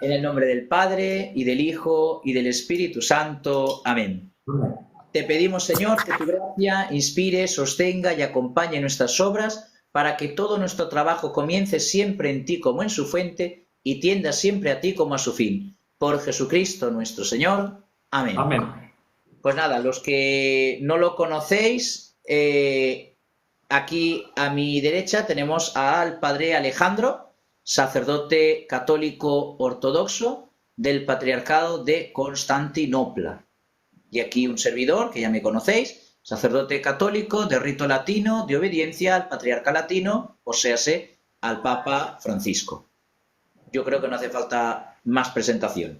En el nombre del Padre, y del Hijo, y del Espíritu Santo. Amén. Te pedimos, Señor, que tu gracia inspire, sostenga y acompañe nuestras obras, para que todo nuestro trabajo comience siempre en ti como en su fuente, y tienda siempre a ti como a su fin. Por Jesucristo nuestro Señor. Amén. Amén. Pues nada, los que no lo conocéis, aquí a mi derecha tenemos al Padre Alejandro, sacerdote católico ortodoxo del Patriarcado de Constantinopla. Y aquí un servidor, que ya me conocéis, sacerdote católico de rito latino, de obediencia al patriarca latino, o séase, al Papa Francisco. Yo creo que no hace falta más presentación.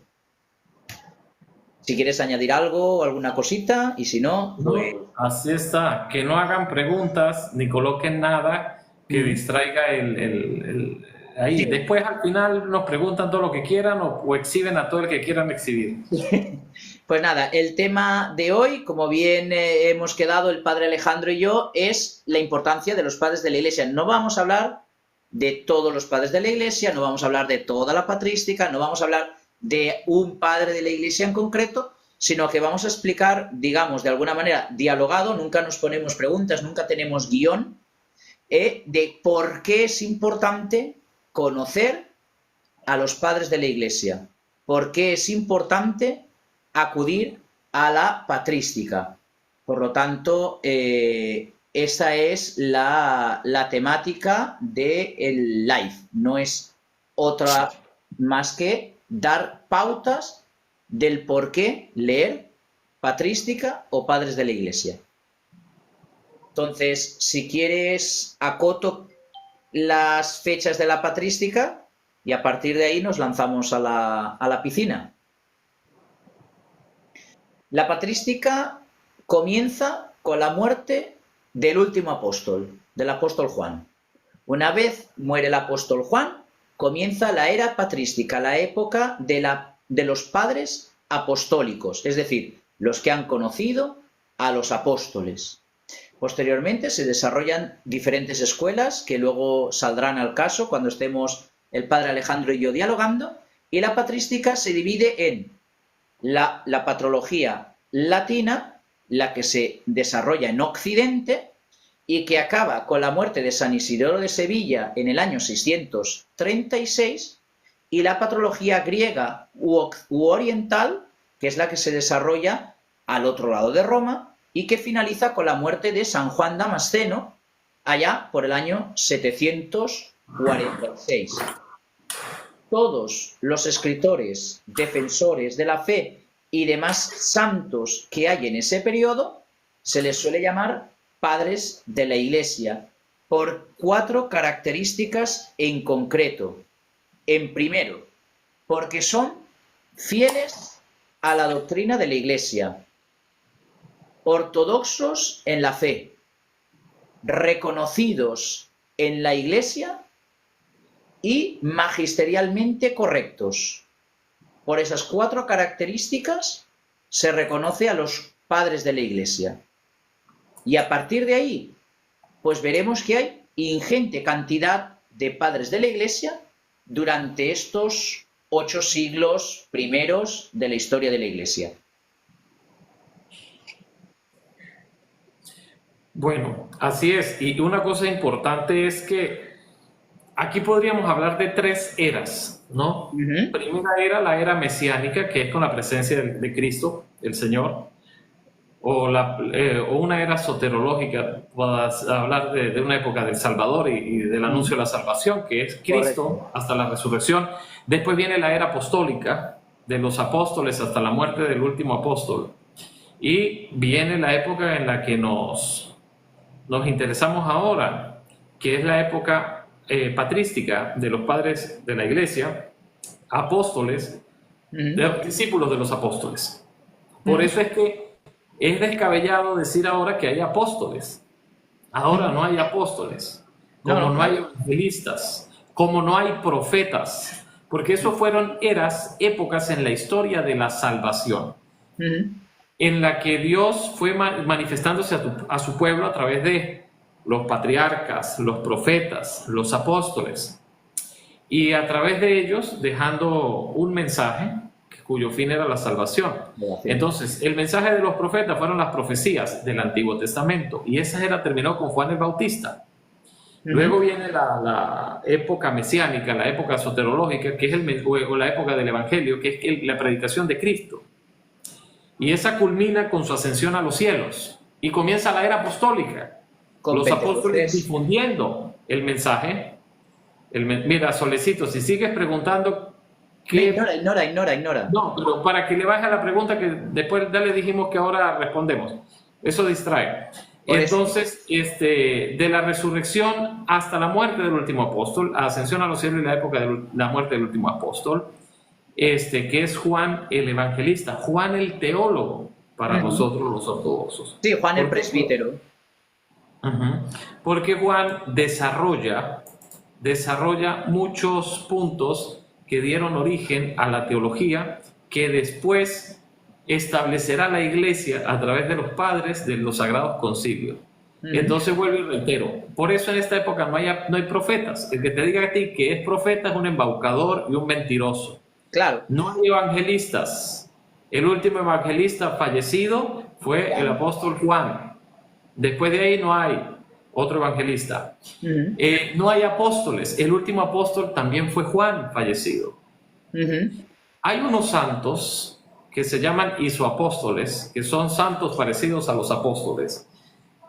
Si quieres añadir algo o alguna cosita, y si no, pues... No, así está. Que no hagan preguntas ni coloquen nada que distraiga ahí. Sí. Después al final nos preguntan todo lo que quieran o exhiben a todo el que quieran exhibir. Pues nada, el tema de hoy, como bien hemos quedado el Padre Alejandro y yo, es la importancia de los padres de la Iglesia. No vamos a hablar de todos los padres de la Iglesia, no vamos a hablar de toda la patrística, no vamos a hablar de un padre de la Iglesia en concreto, sino que vamos a explicar, digamos, de alguna manera dialogado, nunca nos ponemos preguntas, nunca tenemos guión, de por qué es importante conocer a los padres de la Iglesia, por qué es importante acudir a la patrística. Por lo tanto, esa es la temática del live, no es otra más que dar pautas del por qué leer patrística o padres de la Iglesia. Entonces, si quieres, acoto las fechas de la patrística y a partir de ahí nos lanzamos a la piscina. La patrística comienza con la muerte del último apóstol, del apóstol Juan. Una vez muere el apóstol Juan, comienza la era patrística, la época de los padres apostólicos, es decir, los que han conocido a los apóstoles. Posteriormente se desarrollan diferentes escuelas que luego saldrán al caso cuando estemos el Padre Alejandro y yo dialogando, y la patrística se divide en la patrología latina, la que se desarrolla en Occidente y que acaba con la muerte de San Isidoro de Sevilla en el año 636, y la patrología griega u oriental, que es la que se desarrolla al otro lado de Roma y que finaliza con la muerte de San Juan Damasceno allá por el año 746. Todos los escritores, defensores de la fe y demás santos que hay en ese periodo se les suele llamar padres de la Iglesia por 4 características en concreto. En primero, porque son fieles a la doctrina de la Iglesia, ortodoxos en la fe, reconocidos en la Iglesia y magisterialmente correctos. Por esas 4 características se reconoce a los padres de la Iglesia. Y a partir de ahí, pues veremos que hay ingente cantidad de padres de la Iglesia durante estos 8 siglos primeros de la historia de la Iglesia. Bueno, así es. Y una cosa importante es que aquí podríamos hablar de 3 eras, ¿no? Primera era la era mesiánica, que es con la presencia de Cristo, el Señor, o una era soterológica, para hablar de una época del Salvador y del anuncio de la salvación, que es Cristo. Correcto. Hasta la resurrección. Después viene la era apostólica, de los apóstoles hasta la muerte del último apóstol. Y viene la época en la que nos interesamos ahora, que es la época patrística de los padres de la Iglesia, apóstoles, discípulos de los apóstoles. Por eso es que es descabellado decir ahora que hay apóstoles. Ahora no hay apóstoles, como no hay evangelistas, como no hay profetas, porque eso fueron épocas en la historia de la salvación, en la que Dios fue manifestándose a su pueblo a través de los patriarcas, los profetas, los apóstoles. y a través de ellos dejando un mensaje cuyo fin era la salvación. Entonces, el mensaje de los profetas fueron las profecías del Antiguo Testamento, y esa terminó con Juan el Bautista. Luego viene la época mesiánica, la época soterológica, que es o la época del Evangelio, que es la predicación de Cristo. Y esa culmina con su ascensión a los cielos. Y comienza la era apostólica. Los apóstoles difundiendo el mensaje. Mira, Solecito, si sigues preguntando... Ignora. No, pero para que le vayas a la pregunta que después ya le dijimos que ahora respondemos. Eso distrae. Entonces, de la resurrección hasta la muerte del último apóstol, ascensión a los cielos y la época de la muerte del último apóstol, que es Juan el evangelista, Juan el teólogo para nosotros los ortodoxos. Sí, Juan el presbítero. Porque Juan desarrolla muchos puntos que dieron origen a la teología que después establecerá la iglesia a través de los padres de los sagrados concilios. Entonces vuelvo y reitero, por eso en esta época no hay profetas. El que te diga a ti que es profeta es un embaucador y un mentiroso. Claro. No hay evangelistas. El último evangelista fallecido fue el apóstol Juan. Después de ahí no hay otro evangelista. No hay apóstoles. El último apóstol también fue Juan, fallecido. Hay unos santos que se llaman isoapóstoles, que son santos parecidos a los apóstoles,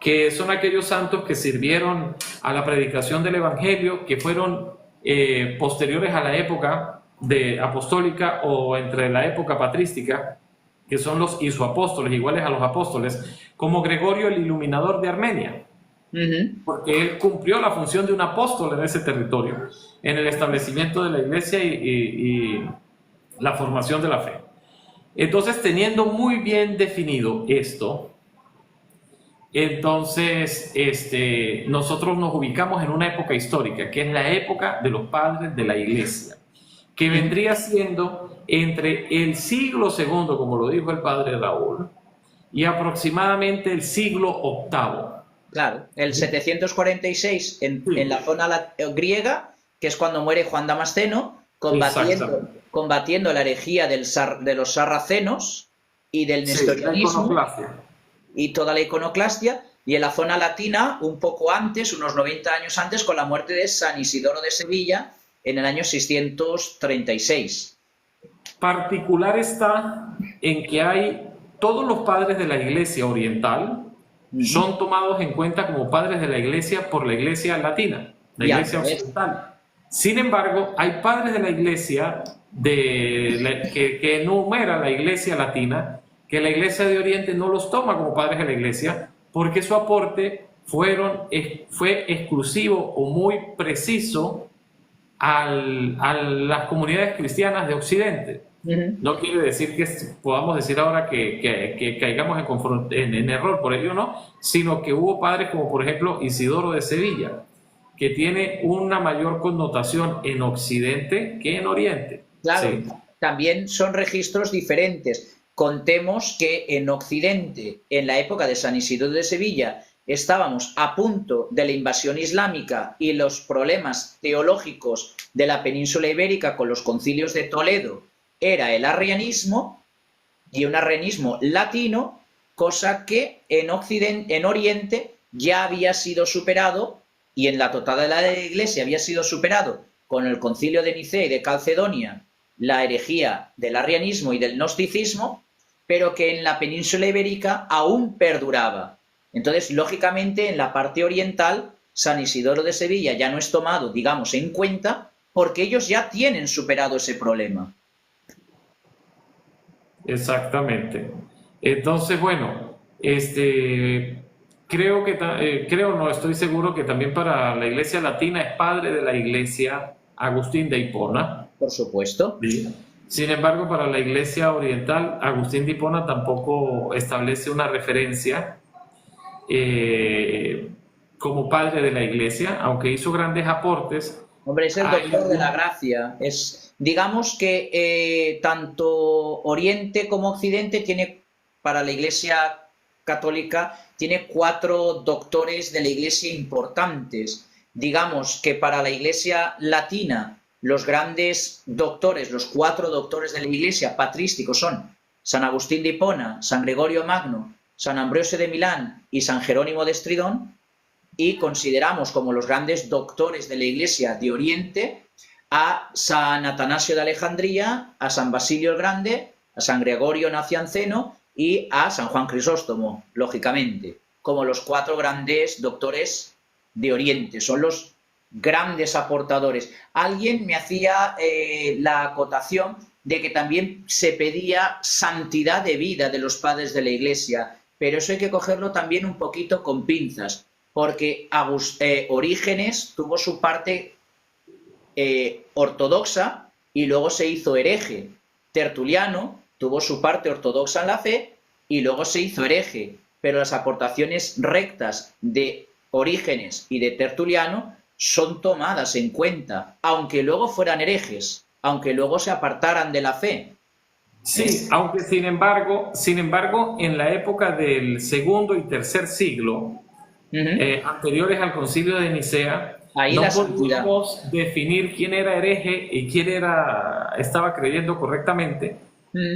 que son aquellos santos que sirvieron a la predicación del evangelio, que fueron posteriores a la época apostólica o entre la época patrística, que son los isoapóstoles, iguales a los apóstoles, como Gregorio el Iluminador de Armenia, porque él cumplió la función de un apóstol en ese territorio, en el establecimiento de la iglesia y la formación de la fe. Entonces, teniendo muy bien definido esto, entonces nosotros nos ubicamos en una época histórica, que es la época de los padres de la iglesia, que vendría siendo entre el siglo II, como lo dijo el padre Raúl, y aproximadamente el siglo VIII. Claro, el 746 en la zona griega, que es cuando muere Juan Damasceno, combatiendo la herejía de los sarracenos y del nestorianismo y toda la iconoclastia, y en la zona latina un poco antes, unos 90 años antes, con la muerte de San Isidoro de Sevilla en el año 636. Particular está en que todos los padres de la iglesia oriental son tomados en cuenta como padres de la iglesia por la iglesia latina, la iglesia occidental. Sin embargo, hay padres de la iglesia que enumera la iglesia latina, que la iglesia de Oriente no los toma como padres de la iglesia, porque su aporte fue exclusivo o muy preciso a las comunidades cristianas de Occidente. No quiere decir que podamos decir ahora que caigamos en error por ello, no, sino que hubo padres como por ejemplo Isidoro de Sevilla, que tiene una mayor connotación en Occidente que en Oriente. Claro, también son registros diferentes. Contemos que en Occidente, en la época de San Isidoro de Sevilla, estábamos a punto de la invasión islámica y los problemas teológicos de la península ibérica con los concilios de Toledo era el arrianismo, y un arrianismo latino, cosa que en Oriente ya había sido superado, y en la totalidad de la iglesia había sido superado con el concilio de Nicea y de Calcedonia, la herejía del arrianismo y del gnosticismo, pero que en la península ibérica aún perduraba. Entonces, lógicamente, en la parte oriental, San Isidoro de Sevilla ya no es tomado, digamos, en cuenta, porque ellos ya tienen superado ese problema. Exactamente. Entonces, bueno, no estoy seguro que también para la iglesia latina es padre de la iglesia Agustín de Hipona. Por supuesto. Sí. Sin embargo, para la iglesia oriental, Agustín de Hipona tampoco establece una referencia como padre de la iglesia, aunque hizo grandes aportes. Hombre, es el doctor de la gracia. Digamos que tanto Oriente como Occidente tiene, para la iglesia católica, tiene 4 doctores de la iglesia importantes. Digamos que para la iglesia latina los grandes doctores, los 4 doctores de la Iglesia patrísticos son San Agustín de Hipona, San Gregorio Magno, San Ambrosio de Milán y San Jerónimo de Estridón, y consideramos como los grandes doctores de la Iglesia de Oriente a San Atanasio de Alejandría, a San Basilio el Grande, a San Gregorio Nacianceno y a San Juan Crisóstomo, lógicamente, como los 4 grandes doctores de Oriente. Son los grandes aportadores. Alguien me hacía la acotación de que también se pedía santidad de vida de los padres de la Iglesia, pero eso hay que cogerlo también un poquito con pinzas, porque Orígenes tuvo su parte ortodoxa y luego se hizo hereje. Tertuliano tuvo su parte ortodoxa en la fe y luego se hizo hereje, pero las aportaciones rectas de Orígenes y de Tertuliano son tomadas en cuenta, aunque luego fueran herejes, aunque luego se apartaran de la fe. Sí, aunque sin embargo, en la época del segundo y tercer siglo, anteriores al Concilio de Nicea, ahí no la santidad. podíamos definir quién era hereje y quién estaba creyendo correctamente,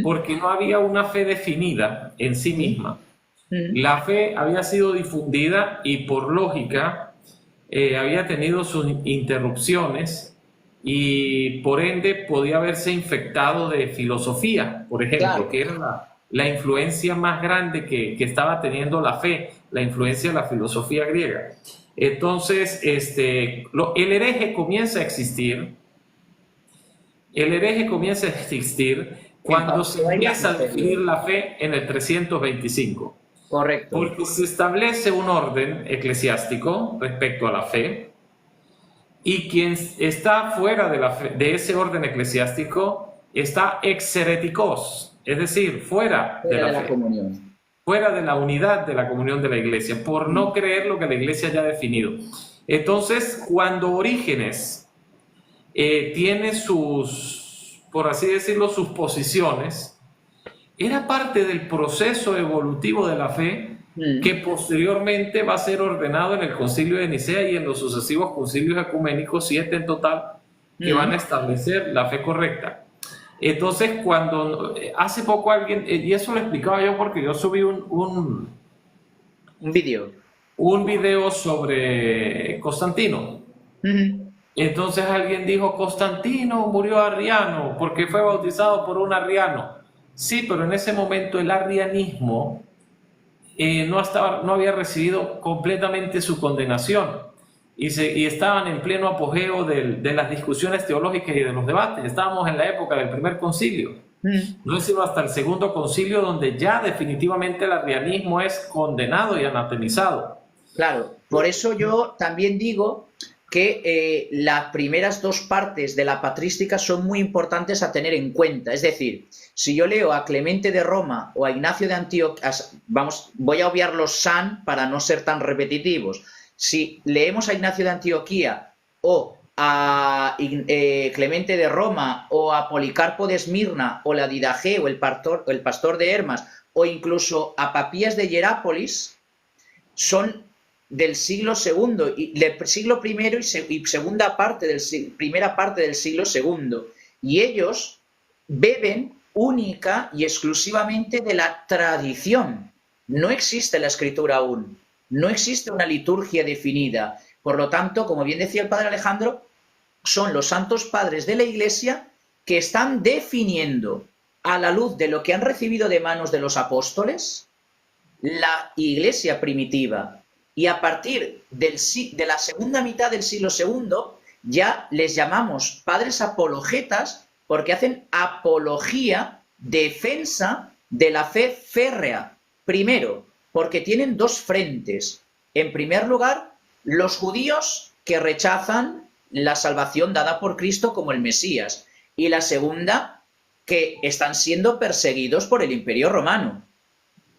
porque no había una fe definida en sí misma. La fe había sido difundida y por lógica había tenido sus interrupciones y por ende podía haberse infectado de filosofía, por ejemplo, Claro. que era la influencia más grande que estaba teniendo la fe, la influencia de la filosofía griega. Entonces, el hereje comienza a existir. El hereje comienza a existir cuando se empieza a definir la fe en el 325. Correcto. Porque se establece un orden eclesiástico respecto a la fe, y quien está fuera de ese orden eclesiástico está exhereticos, es decir, fuera de la fe, comunión, fuera de la unidad de la comunión de la Iglesia, por no creer lo que la Iglesia ya ha definido. Entonces, cuando Orígenes tiene sus, por así decirlo, sus posiciones, era parte del proceso evolutivo de la fe que posteriormente va a ser ordenado en el Concilio de Nicea y en los sucesivos concilios ecuménicos, 7 en total, que van a establecer la fe correcta. Entonces, cuando hace poco alguien, y eso lo explicaba yo porque yo subí un video sobre Constantino. Entonces alguien dijo, Constantino murió arriano porque fue bautizado por un arriano. Sí, pero en ese momento el arrianismo no había recibido completamente su condenación y estaban en pleno apogeo de las discusiones teológicas y de los debates. Estábamos en la época del primer concilio. No es sino hasta el segundo concilio donde ya definitivamente el arrianismo es condenado y anatemizado. Claro, por eso yo también digo que las primeras 2 partes de la patrística son muy importantes a tener en cuenta. Es decir, si yo leo a Clemente de Roma o a Ignacio de Antioquía, voy a obviar los san para no ser tan repetitivos. Si leemos a Ignacio de Antioquía o a Clemente de Roma o a Policarpo de Esmirna o la Didache o el pastor de Hermas o incluso a Papías de Hierápolis, son del siglo II y del siglo I y segunda parte primera parte del siglo II, y ellos beben única y exclusivamente de la tradición. No existe la escritura aún, no existe una liturgia definida. Por lo tanto, como bien decía el padre Alejandro, son los santos padres de la Iglesia que están definiendo, a la luz de lo que han recibido de manos de los apóstoles, la Iglesia primitiva. Y a partir de la segunda mitad del siglo II ya les llamamos padres apologetas porque hacen apología, defensa de la fe férrea. Primero, porque tienen 2 frentes. En primer lugar, los judíos que rechazan la salvación dada por Cristo como el Mesías. Y la segunda, que están siendo perseguidos por el Imperio Romano.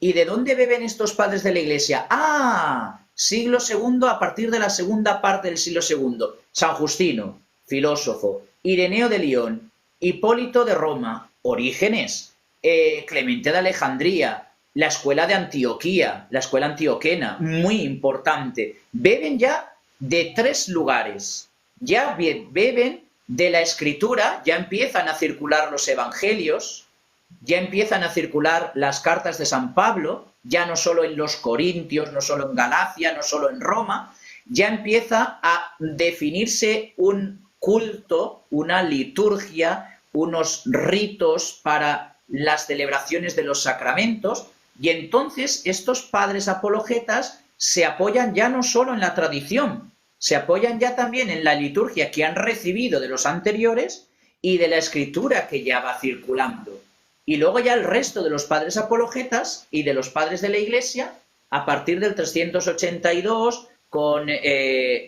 ¿Y de dónde beben estos padres de la Iglesia? ¡Ah! Siglo II, a partir de la segunda parte del siglo II. San Justino, filósofo. Ireneo de León. Hipólito de Roma. Orígenes. Clemente de Alejandría. La escuela de Antioquía. La escuela antioquena. Muy importante. Beben ya de 3 lugares. Ya beben de la Escritura ya empiezan a circular los evangelios, ya empiezan a circular las cartas de San Pablo, ya no solo en los Corintios, no solo en Galacia, no solo en Roma, ya empieza a definirse un culto, una liturgia, unos ritos para las celebraciones de los sacramentos, y entonces estos padres apologetas se apoyan ya no solo en la tradición, se apoyan ya también en la liturgia que han recibido de los anteriores y de la escritura que ya va circulando. Y luego ya el resto de los padres apologetas y de los padres de la Iglesia, a partir del 382, con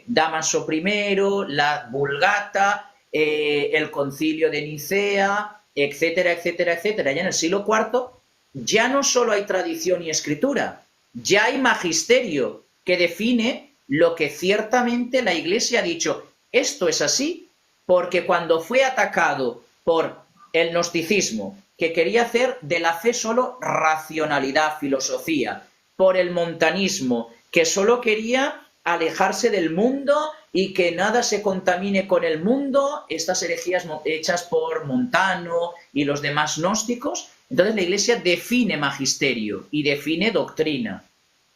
Dámaso I, la Vulgata, el Concilio de Nicea, etcétera, etcétera, etcétera, ya en el siglo IV, ya no solo hay tradición y escritura, ya hay magisterio que define lo que ciertamente la Iglesia ha dicho. Esto es así porque cuando fue atacado por el gnosticismo, que quería hacer de la fe solo racionalidad, filosofía, por el montanismo, que solo quería alejarse del mundo y que nada se contamine con el mundo, estas herejías hechas por Montano y los demás gnósticos, entonces la Iglesia define magisterio y define doctrina,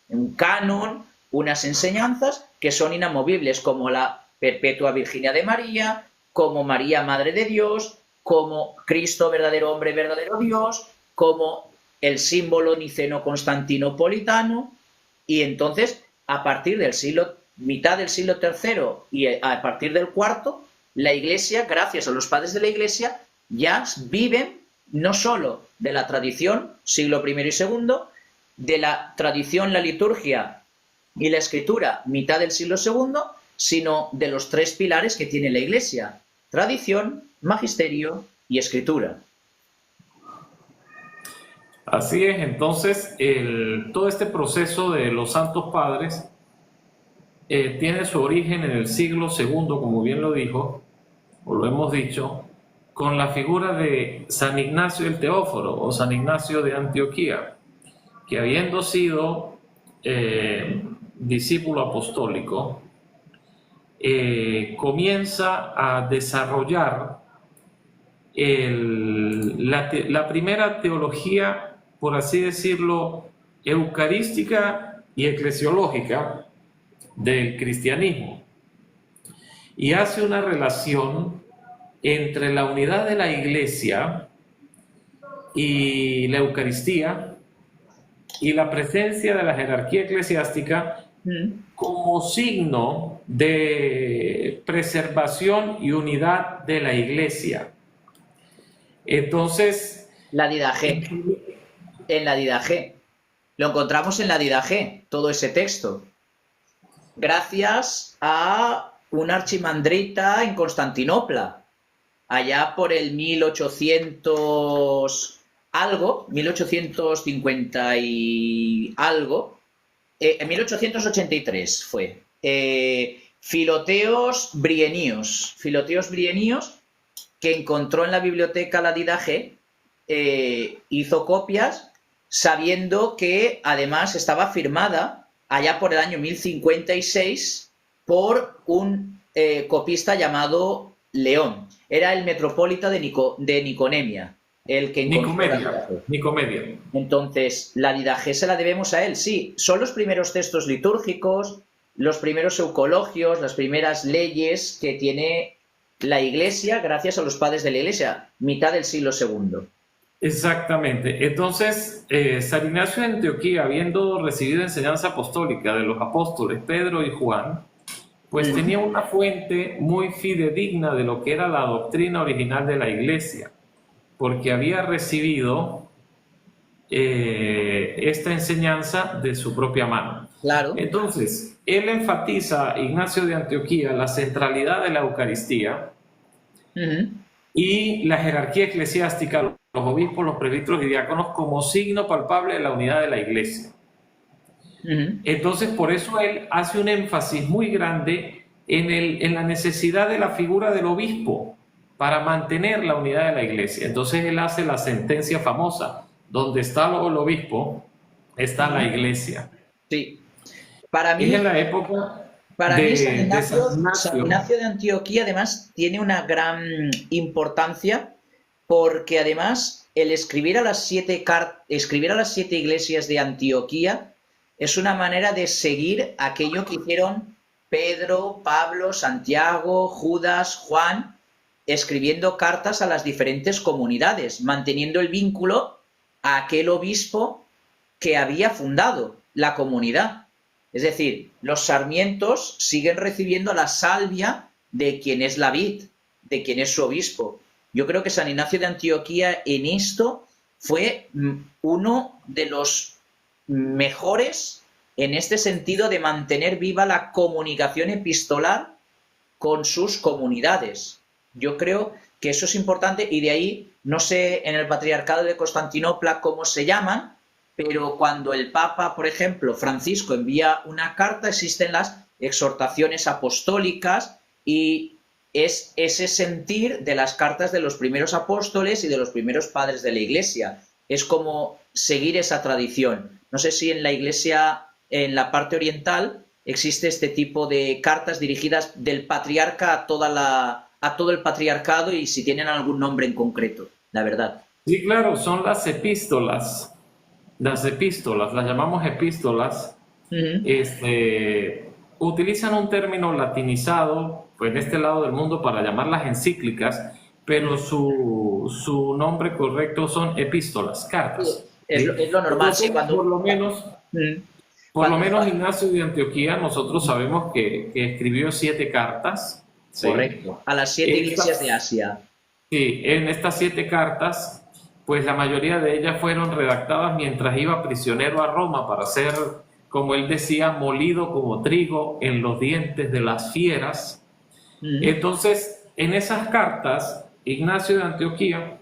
un canon, unas enseñanzas que son inamovibles, como la perpetua Virginia de María, como María Madre de Dios, como Cristo verdadero hombre, verdadero Dios, como el símbolo niceno-constantinopolitano. Y entonces, a partir del mitad del siglo III y a partir del IV, la Iglesia, gracias a los padres de la Iglesia, ya viven no solo de la tradición, siglo I y II, de la tradición, la liturgia y la escritura, mitad del siglo II, sino de los tres pilares que tiene la Iglesia: tradición, magisterio y escritura. Así es, entonces todo este proceso de los santos padres tiene su origen en el siglo II, como bien lo dijo, o lo hemos dicho, con la figura de San Ignacio el Teóforo o San Ignacio de Antioquía, que habiendo sido discípulo apostólico, comienza a desarrollar la primera teología, por así decirlo, eucarística y eclesiológica del cristianismo, y hace una relación entre la unidad de la Iglesia y la Eucaristía y la presencia de la jerarquía eclesiástica como signo de preservación y unidad de la Iglesia. Entonces, la Didache, en la Didache, lo encontramos en la Didache, todo ese texto, gracias a un archimandrita en Constantinopla, allá por el 1800 algo, 1850 y algo, en 1883 fue, Filoteos Brienios, que encontró en la biblioteca la Didache, hizo copias sabiendo que además estaba firmada allá por el año 1056 por un copista llamado León. Era el metropolita de Nicomedia, el que Nicomedia. Entonces, la Didache se la debemos a él, sí. Son los primeros textos litúrgicos, los primeros eucologios, las primeras leyes que tiene la Iglesia gracias a los padres de la Iglesia, mitad del siglo II. Exactamente. Entonces, San Ignacio de Antioquía, habiendo recibido enseñanza apostólica de los apóstoles Pedro y Juan, pues tenía una fuente muy fidedigna de lo que era la doctrina original de la Iglesia, porque había recibido esta enseñanza de su propia mano. Claro. Entonces, él enfatiza, Ignacio de Antioquía, la centralidad de la Eucaristía y la jerarquía eclesiástica, los obispos, los presbíteros y diáconos, como signo palpable de la unidad de la Iglesia. Entonces, por eso él hace un énfasis muy grande en la necesidad de la figura del obispo para mantener la unidad de la Iglesia. Entonces él hace la sentencia famosa: donde está el obispo, está la Iglesia. Sí. Para mí, en la época... Para mí, San de San Ignacio. Ignacio de Antioquía, además, tiene una gran importancia porque, además, el escribir a las 7 iglesias de Antioquía es una manera de seguir aquello que hicieron Pedro, Pablo, Santiago, Judas, Juan, escribiendo cartas a las diferentes comunidades, manteniendo el vínculo a aquel obispo que había fundado la comunidad. Es decir, los sarmientos siguen recibiendo la salvia de quien es la vid, de quien es su obispo. Yo creo que San Ignacio de Antioquía en esto fue uno de los mejores en este sentido de mantener viva la comunicación epistolar con sus comunidades. Yo creo que eso es importante y de ahí, no sé en el Patriarcado de Constantinopla cómo se llaman, pero cuando el Papa, por ejemplo, Francisco envía una carta, existen las exhortaciones apostólicas y es ese sentir de las cartas de los primeros apóstoles y de los primeros padres de la Iglesia. Es como seguir esa tradición. No sé si en la Iglesia, en la parte oriental, existe este tipo de cartas dirigidas del patriarca a todo el patriarcado y si tienen algún nombre en concreto, la verdad. Sí, claro, son las epístolas. Las epístolas, las llamamos epístolas, utilizan un término latinizado pues, en este lado del mundo para llamarlas encíclicas, pero su nombre correcto son epístolas, cartas. Es lo normal, sí, cuando... Por lo menos Ignacio de Antioquía, nosotros sabemos que escribió 7 cartas. ¿Sí? Correcto, a las 7 iglesias de Asia. Sí, en estas 7 cartas pues la mayoría de ellas fueron redactadas mientras iba prisionero a Roma para ser, como él decía, molido como trigo en los dientes de las fieras. Entonces, en esas cartas, Ignacio de Antioquía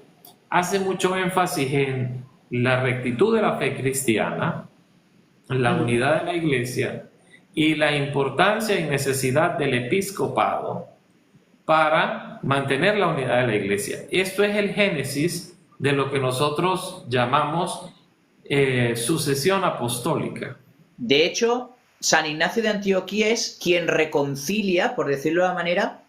hace mucho énfasis en la rectitud de la fe cristiana, la unidad de la Iglesia y la importancia y necesidad del episcopado para mantener la unidad de la Iglesia. Esto es el génesis de lo que nosotros llamamos sucesión apostólica. De hecho, San Ignacio de Antioquía es quien reconcilia, por decirlo de una manera,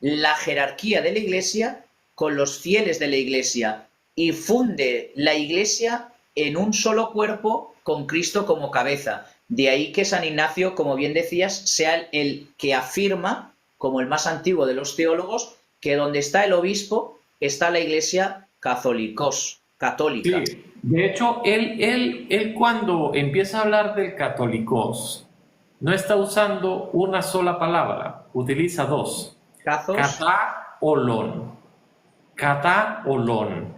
la jerarquía de la Iglesia con los fieles de la Iglesia y funde la Iglesia en un solo cuerpo con Cristo como cabeza. De ahí que San Ignacio, como bien decías, sea el que afirma, como el más antiguo de los teólogos, que donde está el obispo está la Iglesia católica. Sí, de hecho, él cuando empieza a hablar del católicos, no está usando una sola palabra, utiliza 2. Kataolón. Kataolón.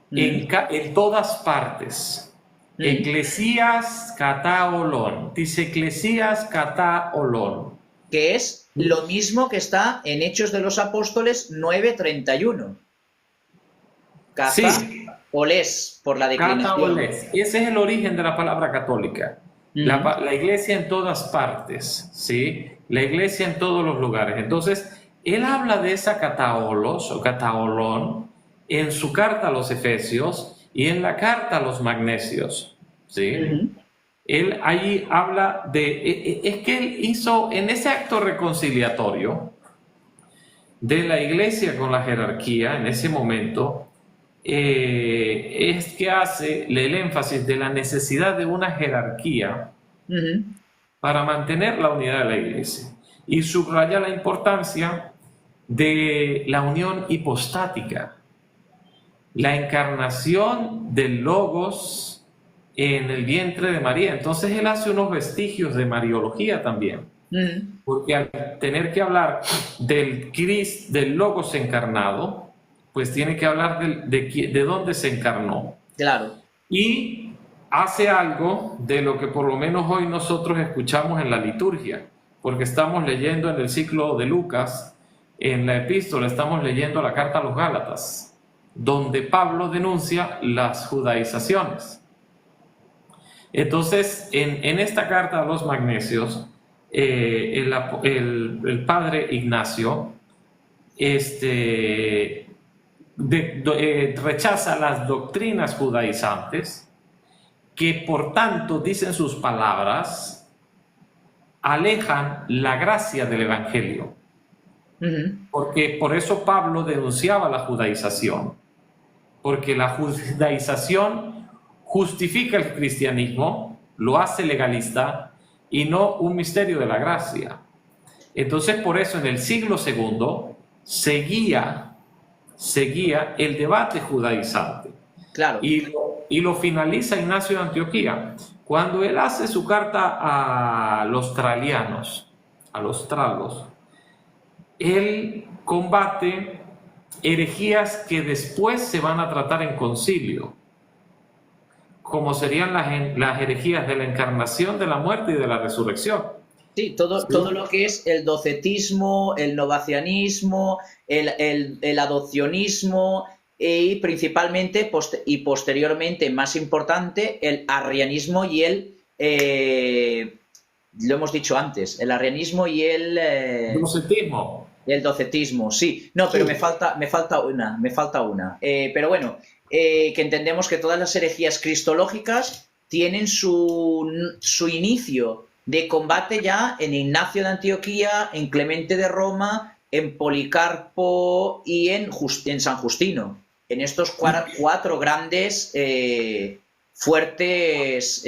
En todas partes. Eclesías kataolón. Dice Eclesías kataolón. Que es lo mismo que está en Hechos de los Apóstoles 9:31. Sí. Olés, por la declinación. Ese es el origen de la palabra católica. La iglesia en todas partes, ¿sí? La iglesia en todos los lugares. Entonces, él habla de esa kataolos o kataolón en su carta a los Efesios y en la carta a los Magnesios, ¿sí? Él ahí habla de... Es que él hizo en ese acto reconciliatorio de la iglesia con la jerarquía en ese momento... es que hace el énfasis de la necesidad de una jerarquía para mantener la unidad de la iglesia y subraya la importancia de la unión hipostática, la encarnación del Logos en el vientre de María. Entonces él hace unos vestigios de Mariología también, porque al tener que hablar del Logos encarnado, pues tiene que hablar de dónde se encarnó. Claro. Y hace algo de lo que por lo menos hoy nosotros escuchamos en la liturgia, porque estamos leyendo en el ciclo de Lucas, en la epístola estamos leyendo la carta a los Gálatas, donde Pablo denuncia las judaizaciones. Entonces, en esta carta a los Magnesios, el padre Ignacio, rechaza las doctrinas judaizantes que por tanto dicen sus palabras alejan la gracia del Evangelio. Ujú. Porque por eso Pablo denunciaba la judaización, porque la judaización justifica el cristianismo, lo hace legalista y no un misterio de la gracia. Entonces por eso en el siglo segundo seguía el debate judaizante. Claro. Y lo finaliza Ignacio de Antioquía cuando él hace su carta a los tralianos, a los tralos. Él combate herejías que después se van a tratar en concilio, como serían las herejías de la encarnación, de la muerte y de la resurrección. Sí, todo lo que es el docetismo, el novacianismo, el adopcionismo y principalmente y posteriormente, más importante, el arrianismo y lo hemos dicho antes, el arrianismo y el docetismo. El docetismo, sí. No, pero Sí. me falta una. Pero bueno, que entendemos que todas las herejías cristológicas tienen su inicio de combate ya en Ignacio de Antioquía, en Clemente de Roma, en Policarpo y en San Justino. En estos cuatro grandes, fuertes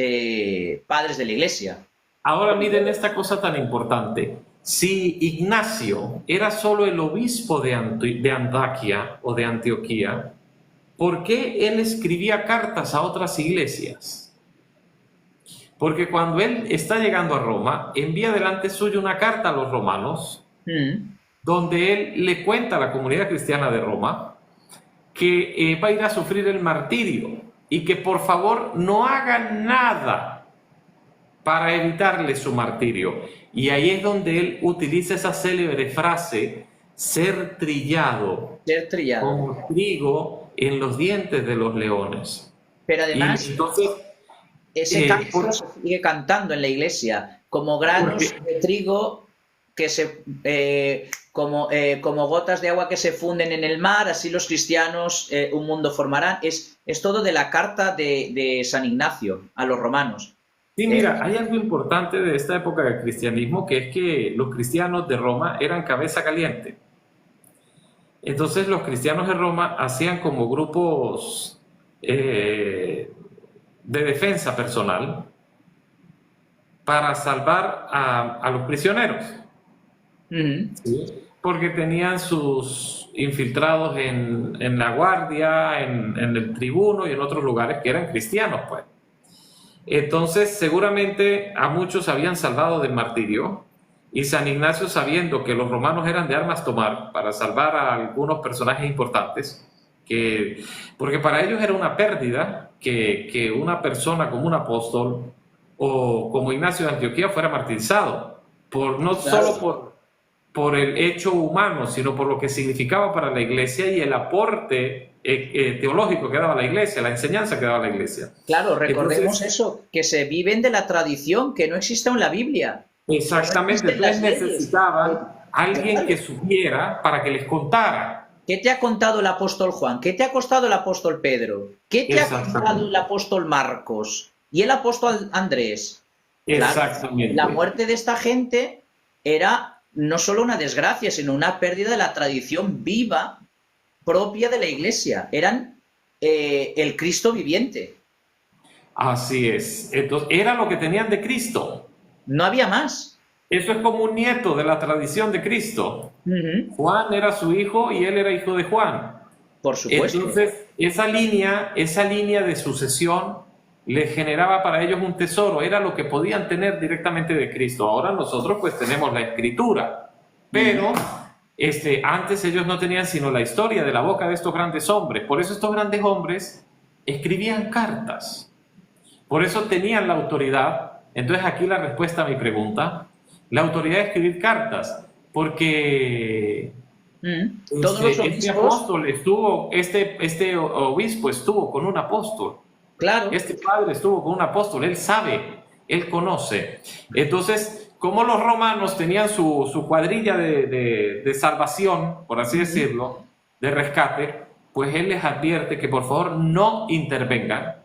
padres de la Iglesia. Ahora miren esta cosa tan importante. Si Ignacio era solo el obispo de Antaquia o de Antioquía, ¿por qué él escribía cartas a otras iglesias? Porque cuando él está llegando a Roma, envía delante suyo una carta a los romanos, donde él le cuenta a la comunidad cristiana de Roma que va a ir a sufrir el martirio y que por favor no hagan nada para evitarle su martirio. Y ahí es donde él utiliza esa célebre frase, ser trillado como trigo en los dientes de los leones. Pero además, y entonces, ese canto se sigue cantando en la iglesia, como granos de trigo que como gotas de agua que se funden en el mar, así los cristianos un mundo formarán. Es todo de la carta de San Ignacio a los romanos. Sí, mira, hay algo importante de esta época del cristianismo, que es que los cristianos de Roma eran cabeza caliente. Entonces los cristianos de Roma hacían como grupos de defensa personal para salvar a los prisioneros. ¿Sí? Porque tenían sus infiltrados en la guardia, en el tribuno y en otros lugares que eran cristianos, pues. Entonces, seguramente a muchos habían salvado del martirio, y San Ignacio, sabiendo que los romanos eran de armas tomar para salvar a algunos personajes importantes, porque para ellos era una pérdida que una persona como un apóstol o como Ignacio de Antioquía fuera martirizado, no solo por el hecho humano, sino por lo que significaba para la iglesia y el aporte teológico que daba la iglesia, la enseñanza que daba la iglesia. Claro, recordemos eso, que se viven de la tradición, que no existe en la Biblia. Exactamente, entonces necesitaban alguien que supiera para que les contara. ¿Qué te ha contado el apóstol Juan? ¿Qué te ha costado el apóstol Pedro? ¿Qué te ha contado el apóstol Marcos? ¿Y el apóstol Andrés? Exactamente. Claro, la muerte de esta gente era no solo una desgracia, sino una pérdida de la tradición viva propia de la iglesia. Eran el Cristo viviente. Así es. Entonces, era lo que tenían de Cristo. No había más. Eso es como un nieto de la tradición de Cristo. Juan era su hijo y él era hijo de Juan. Por supuesto. Entonces, esa línea de sucesión les generaba para ellos un tesoro, era lo que podían tener directamente de Cristo. Ahora nosotros pues tenemos la Escritura, pero antes ellos no tenían sino la historia de la boca de estos grandes hombres. Por eso estos grandes hombres escribían cartas, por eso tenían la autoridad. Entonces aquí la respuesta a mi pregunta, la autoridad de escribir cartas, porque todos los obispos, este apóstol estuvo, este obispo estuvo con un apóstol. Claro. Este padre estuvo con un apóstol, él sabe, él conoce. Entonces, como los romanos tenían su cuadrilla de salvación, por así decirlo, de rescate, pues él les advierte que por favor no intervengan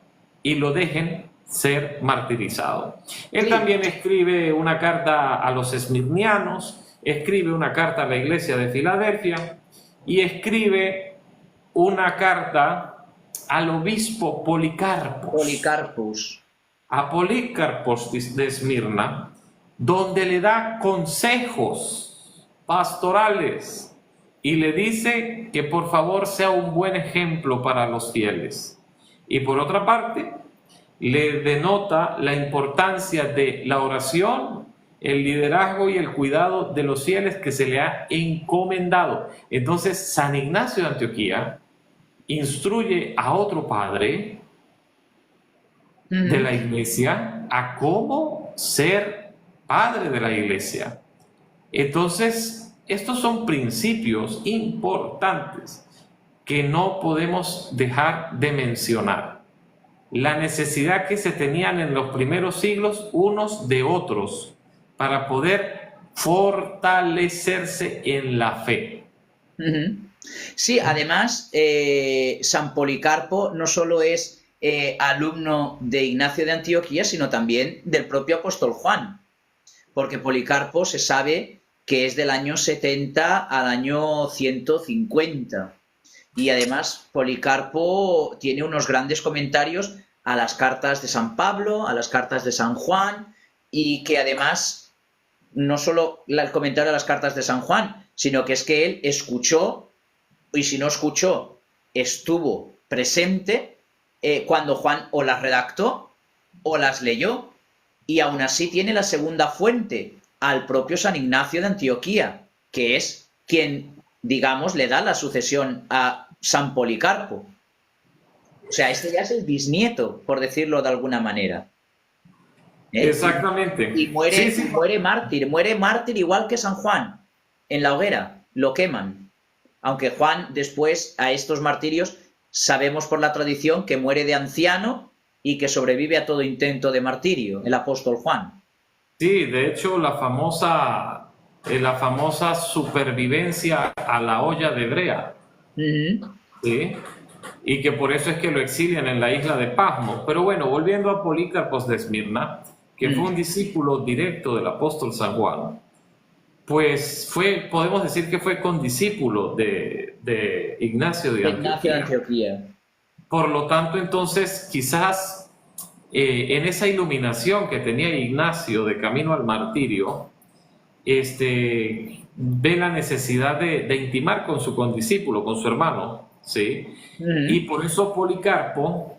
y lo dejen ser martirizado. Él también escribe una carta a los esmirnianos, escribe una carta a la iglesia de Filadelfia y escribe una carta al obispo Policarpos. A Policarpos de Esmirna, donde le da consejos pastorales y le dice que por favor sea un buen ejemplo para los fieles. Y por otra parte, le denota la importancia de la oración, el liderazgo y el cuidado de los fieles que se le ha encomendado. Entonces, San Ignacio de Antioquía instruye a otro padre de la iglesia a cómo ser padre de la iglesia. Entonces, estos son principios importantes que no podemos dejar de mencionar. La necesidad que se tenían en los primeros siglos unos de otros para poder fortalecerse en la fe. Sí, además, San Policarpo no solo es alumno de Ignacio de Antioquía, sino también del propio apóstol Juan, porque Policarpo se sabe que es del año 70 al año 150. Y además Policarpo tiene unos grandes comentarios a las cartas de San Pablo, a las cartas de San Juan, y que además no solo el comentario a las cartas de San Juan, sino que es que él escuchó, y si no escuchó, estuvo presente cuando Juan o las redactó o las leyó, y aún así tiene la segunda fuente, al propio San Ignacio de Antioquía, que es quien, digamos, le da la sucesión a San Policarpo. O sea, este ya es el bisnieto, por decirlo de alguna manera. Exactamente. Y muere mártir igual que San Juan, en la hoguera, lo queman. Aunque Juan después a estos martirios sabemos por la tradición que muere de anciano y que sobrevive a todo intento de martirio, el apóstol Juan. Sí, de hecho la famosa supervivencia a la olla de brea, ¿sí? Y que por eso es que lo exilian en la isla de Pasmo. Pero bueno, volviendo a Policarpos de Esmirna, que fue un discípulo directo del apóstol San Juan, pues podemos decir que fue condiscípulo de Ignacio de Antioquía. Por lo tanto, entonces, quizás en esa iluminación que tenía Ignacio de camino al martirio, ve la necesidad de intimar con su condiscípulo, con su hermano, ¿sí? Y por eso Policarpo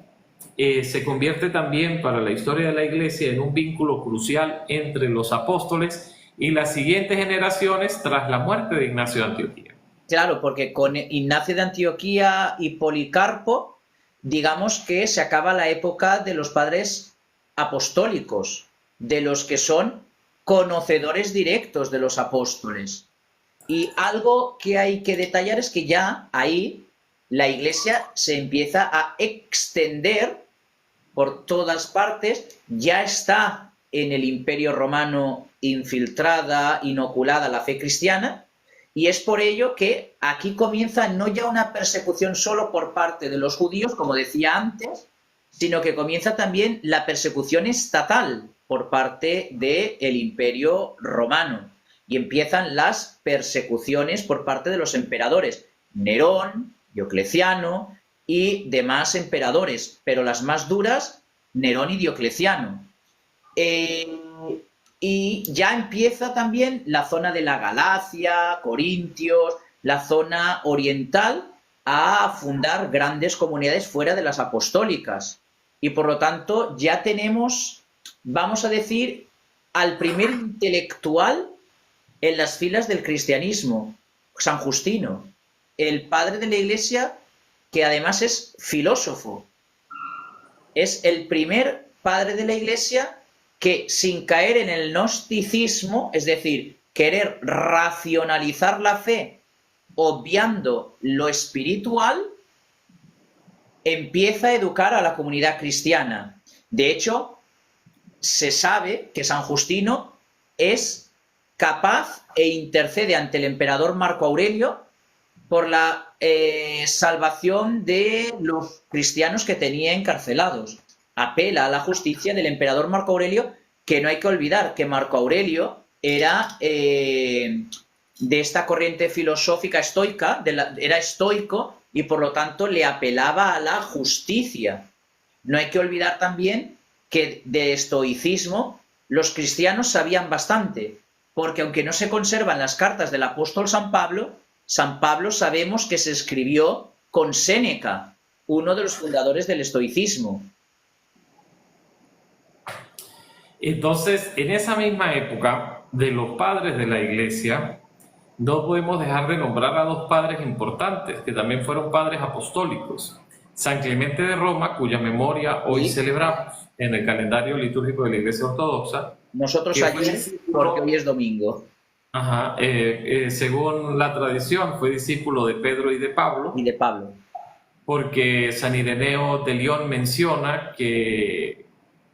se convierte también para la historia de la Iglesia en un vínculo crucial entre los apóstoles y las siguientes generaciones tras la muerte de Ignacio de Antioquía. Claro, porque con Ignacio de Antioquía y Policarpo, digamos que se acaba la época de los padres apostólicos, de los que son conocedores directos de los apóstoles. Y algo que hay que detallar es que ya ahí la Iglesia se empieza a extender por todas partes, ya está en el Imperio Romano infiltrada, inoculada la fe cristiana, y es por ello que aquí comienza no ya una persecución solo por parte de los judíos, como decía antes, sino que comienza también la persecución estatal por parte del Imperio Romano. Y empiezan las persecuciones por parte de los emperadores, Nerón, Diocleciano y demás emperadores, pero las más duras, Nerón y Diocleciano. Y ya empieza también la zona de la Galacia, Corintios, la zona oriental, a fundar grandes comunidades fuera de las apostólicas. Y por lo tanto ya tenemos, vamos a decir, al primer intelectual en las filas del cristianismo, San Justino, el padre de la Iglesia, que además es filósofo. Es el primer padre de la Iglesia que, sin caer en el gnosticismo, es decir, querer racionalizar la fe obviando lo espiritual, empieza a educar a la comunidad cristiana. De hecho, se sabe que San Justino es capaz e intercede ante el emperador Marco Aurelio por la salvación de los cristianos que tenía encarcelados. apela a la justicia del emperador Marco Aurelio, que no hay que olvidar que Marco Aurelio era de esta corriente filosófica estoica, era estoico y por lo tanto le apelaba a la justicia. No hay que olvidar también que de estoicismo los cristianos sabían bastante, porque aunque no se conservan las cartas del apóstol San Pablo sabemos que se escribió con Séneca, uno de los fundadores del estoicismo. Entonces, en esa misma época de los padres de la Iglesia, no podemos dejar de nombrar a dos padres importantes, que también fueron padres apostólicos. San Clemente de Roma, cuya memoria hoy celebramos en el calendario litúrgico de la Iglesia Ortodoxa. Nosotros ayer, porque hoy es domingo. Ajá, según la tradición, fue discípulo de Pedro y de Pablo. Y de Pablo. Porque San Ireneo de León menciona que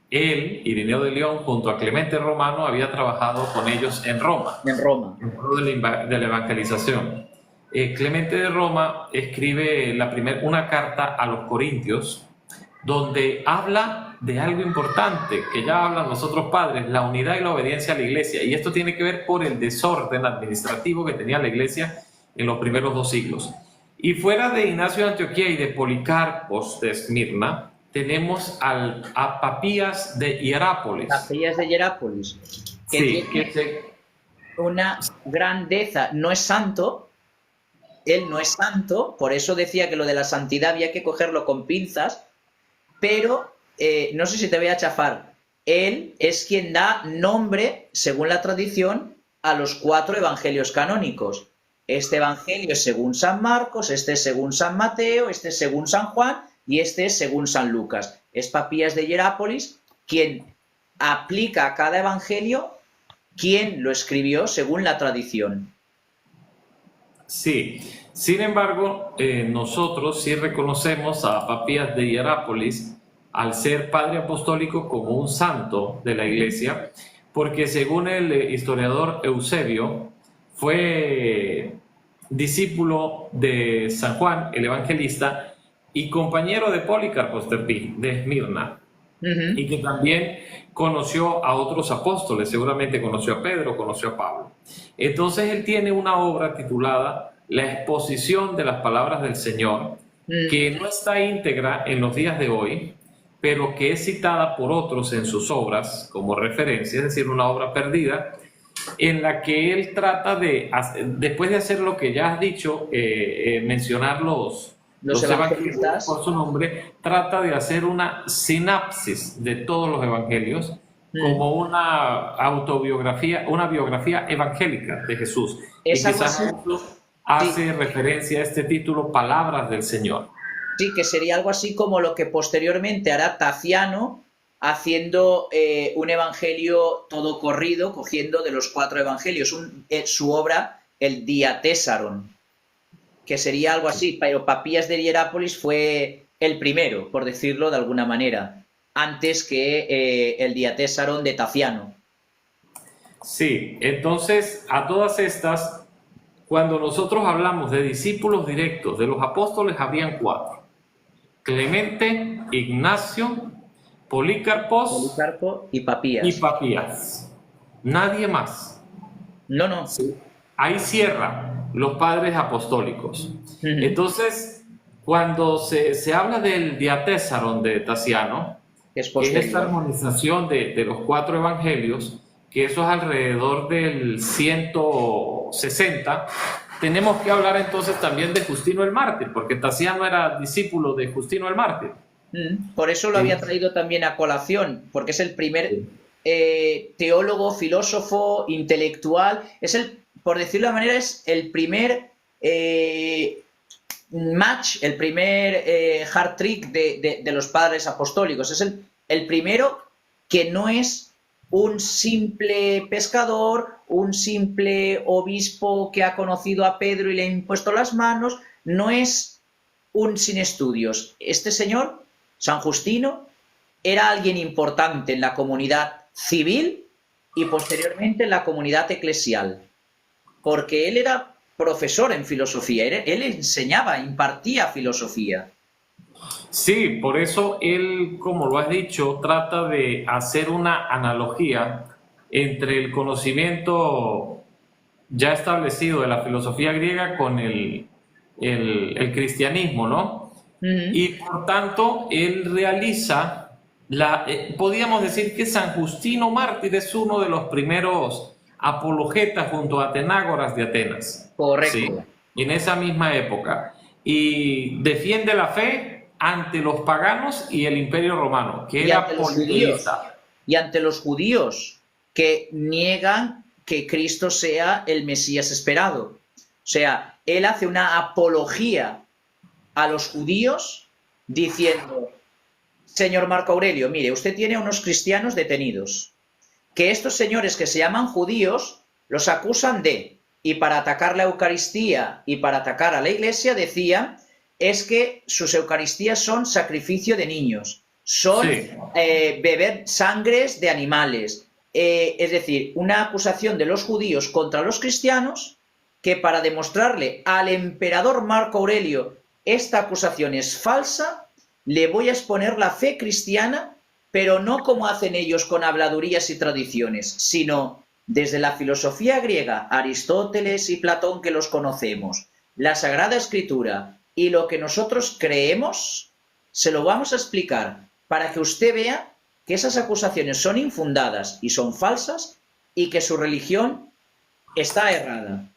él, Ireneo de León, junto a Clemente Romano, había trabajado con ellos en Roma. En Roma. En pro de la evangelización. Clemente de Roma escribe una carta a los Corintios, donde habla de algo importante, que ya hablan los otros padres, la unidad y la obediencia a la Iglesia. Y esto tiene que ver por el desorden administrativo que tenía la Iglesia en los primeros 2 siglos. Y fuera de Ignacio de Antioquía y de Policarpos de Esmirna, tenemos a Papías de Hierápolis. Papías de Hierápolis. Que tiene una grandeza. No es santo. Él no es santo. Por eso decía que lo de la santidad había que cogerlo con pinzas. Pero, no sé si te voy a chafar. Él es quien da nombre, según la tradición, a los 4 evangelios canónicos. Este evangelio es según San Marcos, este es según San Mateo, este es según San Juan y este es según San Lucas. Es Papías de Hierápolis quien aplica a cada evangelio quien lo escribió según la tradición. Sí, sin embargo, nosotros sí reconocemos a Papías de Hierápolis al ser padre apostólico como un santo de la Iglesia, porque según el historiador Eusebio, fue discípulo de San Juan, el evangelista, y compañero de Policarpos de Esmirna, y que también conoció a otros apóstoles, seguramente conoció a Pedro, conoció a Pablo. Entonces él tiene una obra titulada La exposición de las palabras del Señor, que no está íntegra en los días de hoy, pero que es citada por otros en sus obras como referencia, es decir, una obra perdida, en la que él trata de, después de hacer lo que ya has dicho, mencionar los evangelios por su nombre, trata de hacer una sinapsis de todos los evangelios como una autobiografía, una biografía evangélica de Jesús. Y quizás hace referencia a este título, Palabras del Señor. Sí, que sería algo así como lo que posteriormente hará Taciano, haciendo un evangelio todo corrido, cogiendo de los 4 evangelios, su obra, el Diatésaron, que sería algo así, pero Papías de Hierápolis fue el primero, por decirlo de alguna manera, antes que el Diatésaron de Taciano. Sí, entonces a todas estas, cuando nosotros hablamos de discípulos directos de los apóstoles, habían 4: Clemente, Ignacio, Policarpo y Papías. Nadie más. No. Sí. Ahí cierra los padres apostólicos. Entonces, cuando se habla del Diatésaron de Taciano, es esta armonización de los 4 evangelios, que eso es alrededor del 160, tenemos que hablar entonces también de Justino el Mártir, porque Taciano era discípulo de Justino el Mártir. Por eso lo había traído también a colación, porque es el primer teólogo, filósofo, intelectual, por decirlo de manera, es el primer match, el primer hard trick de los padres apostólicos. Es el primero que no es un simple pescador, un simple obispo que ha conocido a Pedro y le ha impuesto las manos, no es un sin estudios. Este señor, San Justino, era alguien importante en la comunidad civil y posteriormente en la comunidad eclesial, porque él era profesor en filosofía, él enseñaba, impartía filosofía. Sí, por eso él, como lo has dicho, trata de hacer una analogía entre el conocimiento ya establecido de la filosofía griega con el cristianismo, ¿no? Ujú. Y por tanto, él realiza, podríamos decir que San Justino Mártir es uno de los primeros apologetas junto a Atenágoras de Atenas, ¿sí? Correcto. En esa misma época. Y defiende la fe ante los paganos y el Imperio Romano, que Y ante era los judíos, politeísta. y ante los judíos que niegan que Cristo sea el Mesías esperado. O sea, él hace una apología a los judíos diciendo, señor Marco Aurelio, mire, usted tiene unos cristianos detenidos, que estos señores que se llaman judíos los acusan de, y para atacar la Eucaristía y para atacar a la Iglesia decían, es que sus Eucaristías son sacrificio de niños, son Sí, beber sangres de animales. Es decir, una acusación de los judíos contra los cristianos que para demostrarle al emperador Marco Aurelio esta acusación es falsa, le voy a exponer la fe cristiana, pero no como hacen ellos con habladurías y tradiciones, sino desde la filosofía griega, Aristóteles y Platón que los conocemos, la Sagrada Escritura y lo que nosotros creemos, se lo vamos a explicar para que usted vea que esas acusaciones son infundadas y son falsas y que su religión está errada.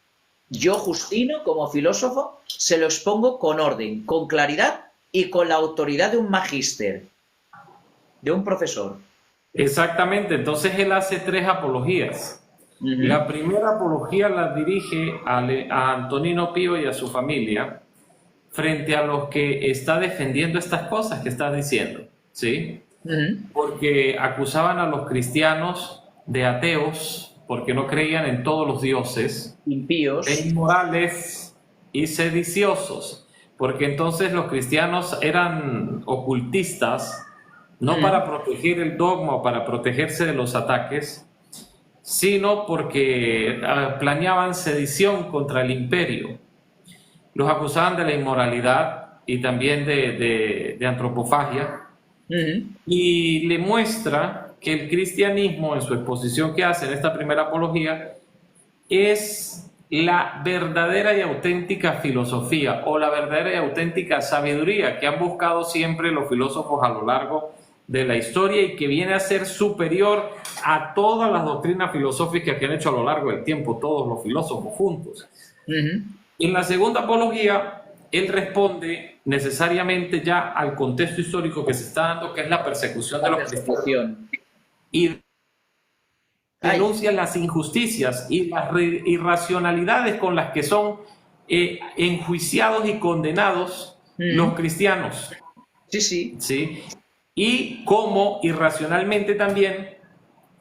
Yo, Justino, como filósofo, se lo expongo con orden, con claridad y con la autoridad de un magíster, de un profesor. exactamente. Entonces él hace tres apologías. Ujú. La primera apología la dirige a Antonino Pío y a su familia frente a los que está defendiendo estas cosas que estás diciendo, ¿sí? Ujú. Porque acusaban a los cristianos de ateos, porque no creían en todos los dioses, de Impíos. inmorales y sediciosos, porque entonces los cristianos eran ocultistas, no Ujú. para proteger el dogma o para protegerse de los ataques, sino porque planeaban sedición contra el imperio. Los acusaban de la inmoralidad y también de antropofagia, Ujú. y le muestra que el cristianismo, en su exposición que hace en esta primera apología, es la verdadera y auténtica filosofía o la verdadera y auténtica sabiduría que han buscado siempre los filósofos a lo largo de la historia y que viene a ser superior a todas las doctrinas filosóficas que han hecho a lo largo del tiempo todos los filósofos juntos. Ujú. En la segunda apología, él responde necesariamente ya al contexto histórico que se está dando, que es la persecución de La los cristianos, persecución. y Ay, denuncia las injusticias y las irracionalidades con las que son enjuiciados y condenados los ujú. cristianos, Sí, sí. ¿sí? Y cómo irracionalmente también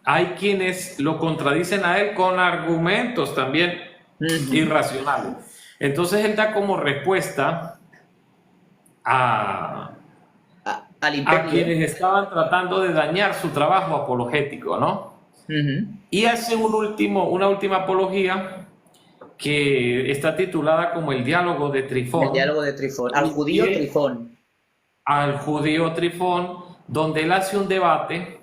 hay quienes lo contradicen a él con argumentos también Ujú. irracionales. Entonces él da como respuesta a, Al a imperio. quienes estaban tratando de dañar su trabajo apologético, ¿no? Ujú. Y hace una última apología que está titulada como el diálogo de El Trifón, diálogo de Trifón. Al y judío es Trifón. al judío Trifón, donde él hace un debate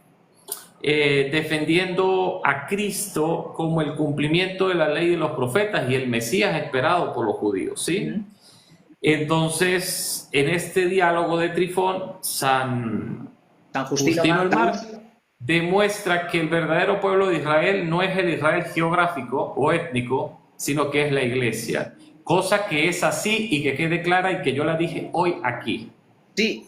defendiendo a Cristo como el cumplimiento de la ley de los profetas y el Mesías esperado por los judíos, ¿sí? Ujú. Entonces, en este diálogo de Trifón, San San Justino Justino el Mártir. Mártir demuestra que el verdadero pueblo de Israel no es el Israel geográfico o étnico, sino que es la iglesia. Cosa que es así y que quede clara y que yo la dije hoy aquí. Sí,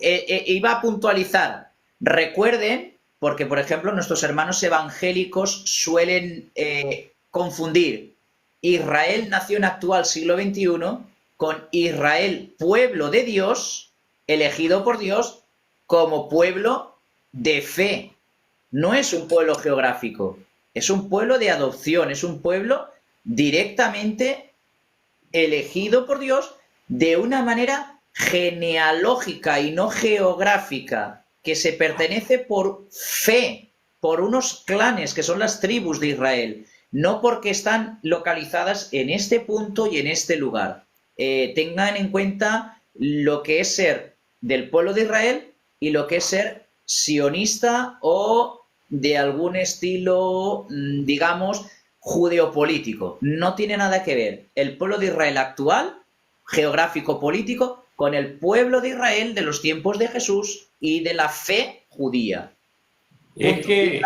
iba a puntualizar. Recuerden, porque por ejemplo nuestros hermanos evangélicos suelen confundir Israel nación actual siglo XXI con Israel pueblo de Dios, elegido por Dios como pueblo de fe. No es un pueblo geográfico, es un pueblo de adopción, es un pueblo directamente elegido por Dios de una manera genealógica y no geográfica, que se pertenece por fe, por unos clanes que son las tribus de Israel, no porque están localizadas en este punto y en este lugar. Tengan en cuenta lo que es ser del pueblo de Israel y lo que es ser sionista o de algún estilo, digamos, judeopolítico. No tiene nada que ver el pueblo de Israel actual, geográfico-político, con el pueblo de Israel de los tiempos de Jesús y de la fe judía. Es que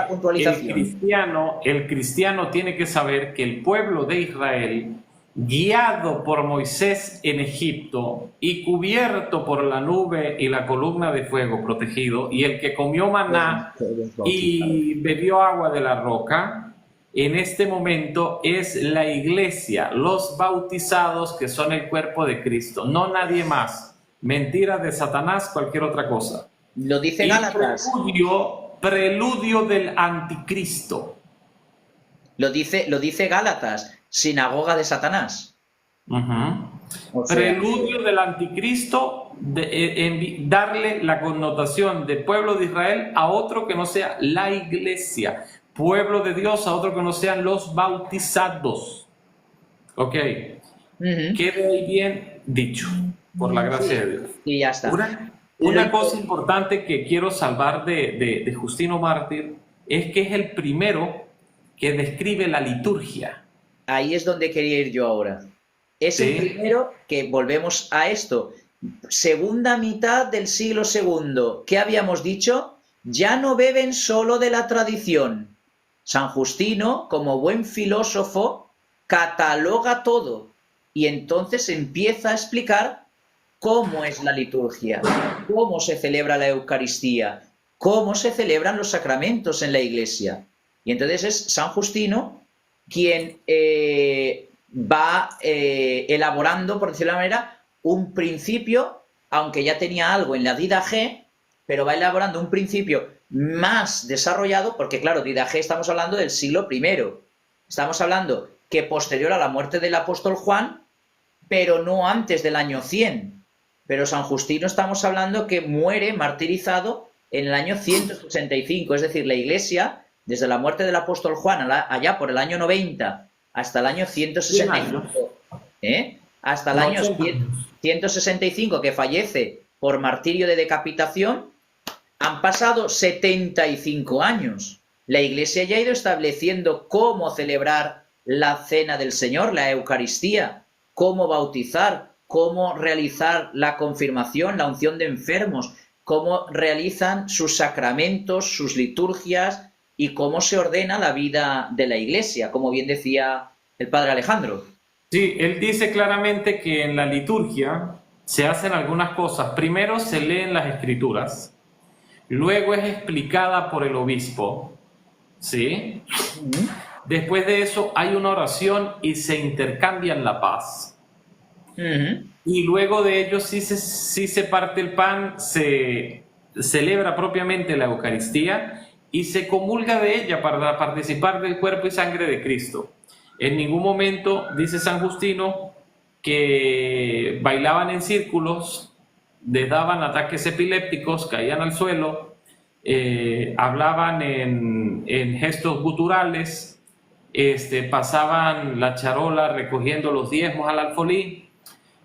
el cristiano tiene que saber que el pueblo de Israel, guiado por Moisés en Egipto y cubierto por la nube y la columna de fuego protegido, y el que comió maná y bebió agua de la roca, en este momento es la iglesia, los bautizados que son el cuerpo de Cristo, no nadie más. Mentira de Satanás, cualquier otra cosa. Lo dice Gálatas. Preludio del anticristo. Lo dice Gálatas, sinagoga de Satanás. O sea, preludio del anticristo, darle la connotación de pueblo de Israel a otro que no sea la iglesia, pueblo de Dios a otro que no sean los bautizados. Ok. Quede ahí bien dicho, por la gracia de Dios. Y ya está. Una cosa importante que quiero salvar de Justino Mártir es que es el primero que describe la liturgia. Ahí es donde quería ir yo ahora. Es el primero que, volvemos a esto, segunda mitad del siglo II, ¿qué habíamos dicho? Ya no beben solo de la tradición. San Justino, como buen filósofo, cataloga todo y entonces empieza a explicar cómo es la liturgia, cómo se celebra la Eucaristía, cómo se celebran los sacramentos en la Iglesia. Y entonces es San Justino quien va elaborando, por decirlo de una manera, un principio, aunque ya tenía algo en la Didache, pero va elaborando un principio más desarrollado, porque claro, Didache estamos hablando del siglo I. Estamos hablando que posterior a la muerte del apóstol Juan, pero no antes del año 100. Pero San Justino estamos hablando que muere martirizado en el año 165, es decir, la Iglesia, desde la muerte del apóstol Juan allá por el año 90 hasta el año 165, hasta el año 165 que fallece por martirio de decapitación, han pasado 75 años. La Iglesia ya ha ido estableciendo cómo celebrar la cena del Señor, la Eucaristía, cómo bautizar, cómo realizar la confirmación, la unción de enfermos, cómo realizan sus sacramentos, sus liturgias y cómo se ordena la vida de la Iglesia, como bien decía el padre Alejandro. Sí, él dice claramente que en la liturgia se hacen algunas cosas. Primero se leen las escrituras, luego es explicada por el obispo, ¿sí? Después de eso hay una oración y se intercambian la paz. Y luego de ello sí se parte el pan, se celebra propiamente la Eucaristía y se comulga de ella para participar del cuerpo y sangre de Cristo. En ningún momento, dice San Justino, que bailaban en círculos, les daban ataques epilépticos, caían al suelo, hablaban en gestos guturales, pasaban la charola recogiendo los diezmos al alfolí,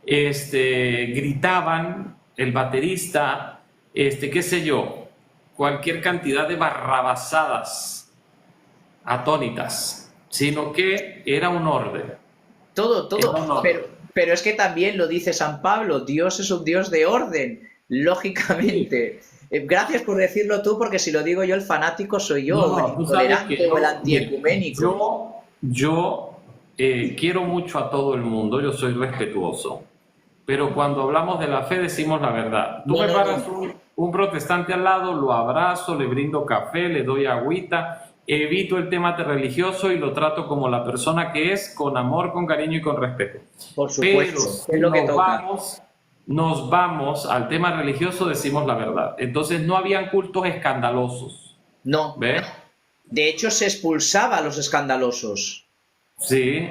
gritaban, el baterista, qué sé yo, cualquier cantidad de barrabasadas atónitas, sino que era un orden. Todo, pero es que también lo dice San Pablo, Dios es un Dios de orden, lógicamente. Gracias por decirlo tú, porque si lo digo yo, el fanático soy yo, el intolerante o el antiecuménico. Yo quiero mucho a todo el mundo, yo soy respetuoso, pero cuando hablamos de la fe decimos la verdad. Tú me paras un protestante al lado, lo abrazo, le brindo café, le doy agüita, evito el tema religioso y lo trato como la persona que es, con amor, con cariño y con respeto. Por supuesto, pero es lo que toca. Nos vamos al tema religioso, decimos la verdad. Entonces no habían cultos escandalosos. No. ¿Ves? De hecho, se expulsaba a los escandalosos. Sí,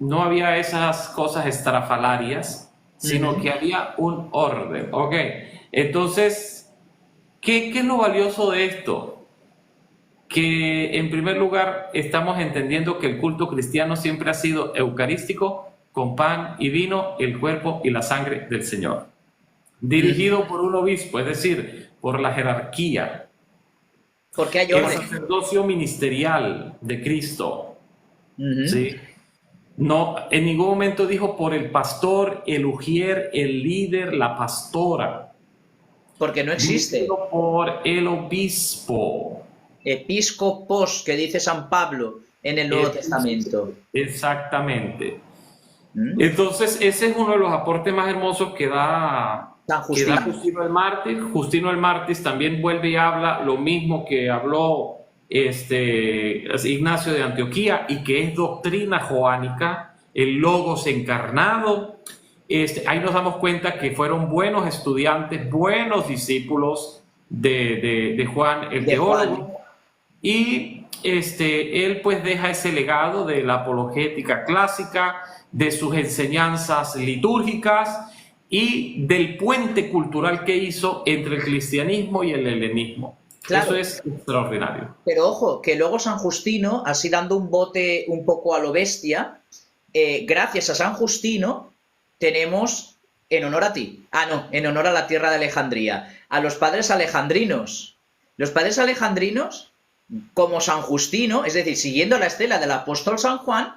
no había esas cosas estrafalarias, sino que había un orden. Ok, entonces, ¿qué es lo valioso de esto? Que en primer lugar estamos entendiendo que el culto cristiano siempre ha sido eucarístico, con pan y vino, el cuerpo y la sangre del Señor. dirigido por un obispo, es decir, por la jerarquía. Porque hay El orden. sacerdocio ministerial de Cristo, Ujú. ¿sí? No, en ningún momento dijo por el pastor, el ujier, el líder, la pastora. Porque no existe. Dirigido por el obispo. Episcopos, que dice San Pablo en el Nuevo Testamento. Exactamente. ¿Mm? Entonces, ese es uno de los aportes más hermosos que da San Justino. Justino el Mártir. Justino el Mártir también vuelve y habla lo mismo que habló Ignacio de Antioquía, y que es doctrina joánica, el Logos encarnado. Ahí nos damos cuenta que fueron buenos estudiantes, buenos discípulos de Juan el teólogo. Y él pues deja ese legado de la apologética clásica, de sus enseñanzas litúrgicas y del puente cultural que hizo entre el cristianismo y el helenismo. Claro. Eso es extraordinario. Pero ojo, que luego San Justino, así dando un bote un poco a lo bestia, gracias a San Justino tenemos, en honor a ti, en honor a la tierra de Alejandría, a los padres alejandrinos. Los padres alejandrinos, como San Justino, es decir, siguiendo la estela del apóstol San Juan,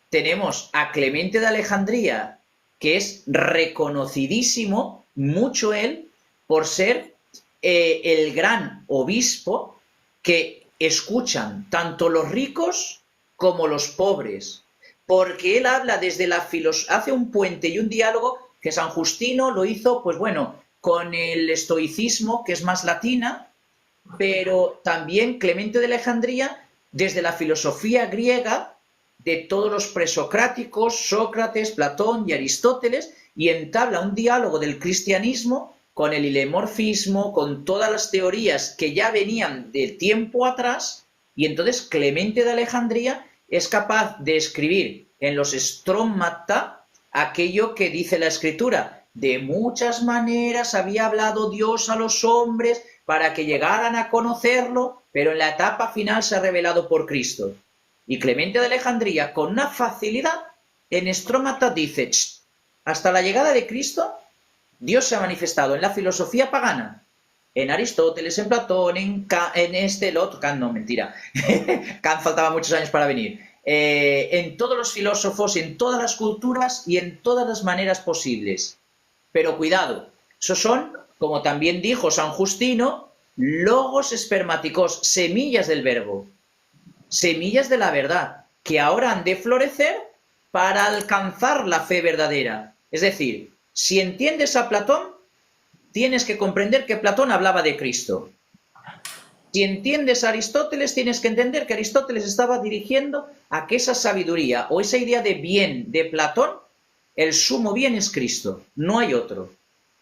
tenemos a Clemente de Alejandría, que es reconocidísimo, mucho él, por ser el gran obispo que escuchan tanto los ricos como los pobres, porque él habla desde la filosofía, hace un puente y un diálogo que San Justino lo hizo, pues bueno, con el estoicismo, que es más latina, pero también Clemente de Alejandría desde la filosofía griega de todos los presocráticos, Sócrates, Platón y Aristóteles, y entabla un diálogo del cristianismo con el hilemorfismo, con todas las teorías que ya venían de tiempo atrás, y entonces Clemente de Alejandría es capaz de escribir en los Stromata aquello que dice la Escritura: de muchas maneras había hablado Dios a los hombres para que llegaran a conocerlo, pero en la etapa final se ha revelado por Cristo. Y Clemente de Alejandría, con una facilidad, en Stromata dice: hasta la llegada de Cristo, Dios se ha manifestado en la filosofía pagana, en Aristóteles, en Platón, en el otro, Kant no, mentira, Kant faltaba muchos años para venir, en todos los filósofos, en todas las culturas y en todas las maneras posibles. Pero cuidado, esos son, como también dijo San Justino, logos espermáticos, semillas del verbo, semillas de la verdad, que ahora han de florecer para alcanzar la fe verdadera. Es decir, si entiendes a Platón, tienes que comprender que Platón hablaba de Cristo. Si entiendes a Aristóteles, tienes que entender que Aristóteles estaba dirigiendo a que esa sabiduría o esa idea de bien de Platón, el sumo bien es Cristo, no hay otro.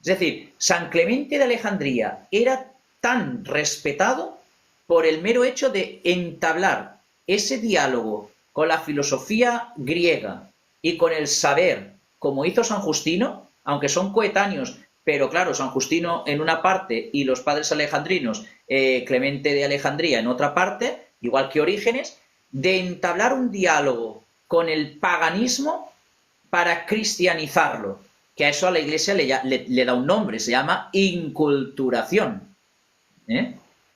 Es decir, San Clemente de Alejandría era tan respetado por el mero hecho de entablar ese diálogo con la filosofía griega y con el saber, como hizo San Justino, aunque son coetáneos, pero claro, San Justino en una parte y los padres alejandrinos, Clemente de Alejandría en otra parte, igual que Orígenes, de entablar un diálogo con el paganismo para cristianizarlo, que a eso a la Iglesia le da un nombre, se llama inculturación.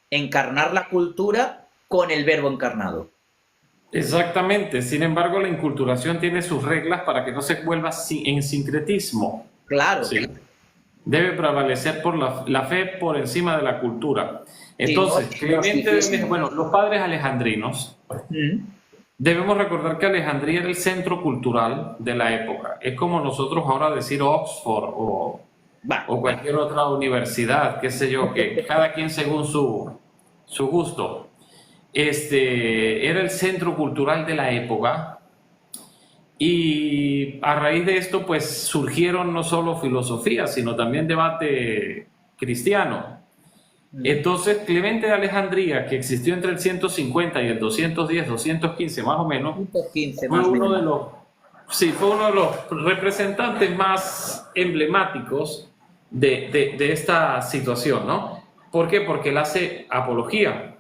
Encarnar la cultura con el verbo encarnado. Exactamente, sin embargo la inculturación tiene sus reglas para que no se vuelva en sincretismo. Claro. ¿Sí? Debe prevalecer por la fe por encima de la cultura. Entonces, los padres alejandrinos, debemos recordar que Alejandría era el centro cultural de la época. Es como nosotros ahora decir Oxford o cualquier otra universidad, qué sé yo, que cada quien según su gusto. Era el centro cultural de la época, y a raíz de esto pues surgieron no solo filosofías sino también debate cristiano. Entonces Clemente de Alejandría, que existió entre el 150 y el 210, 215 más o menos, fue uno de los representantes más emblemáticos de esta situación, ¿no? ¿Por qué? Porque él hace apología,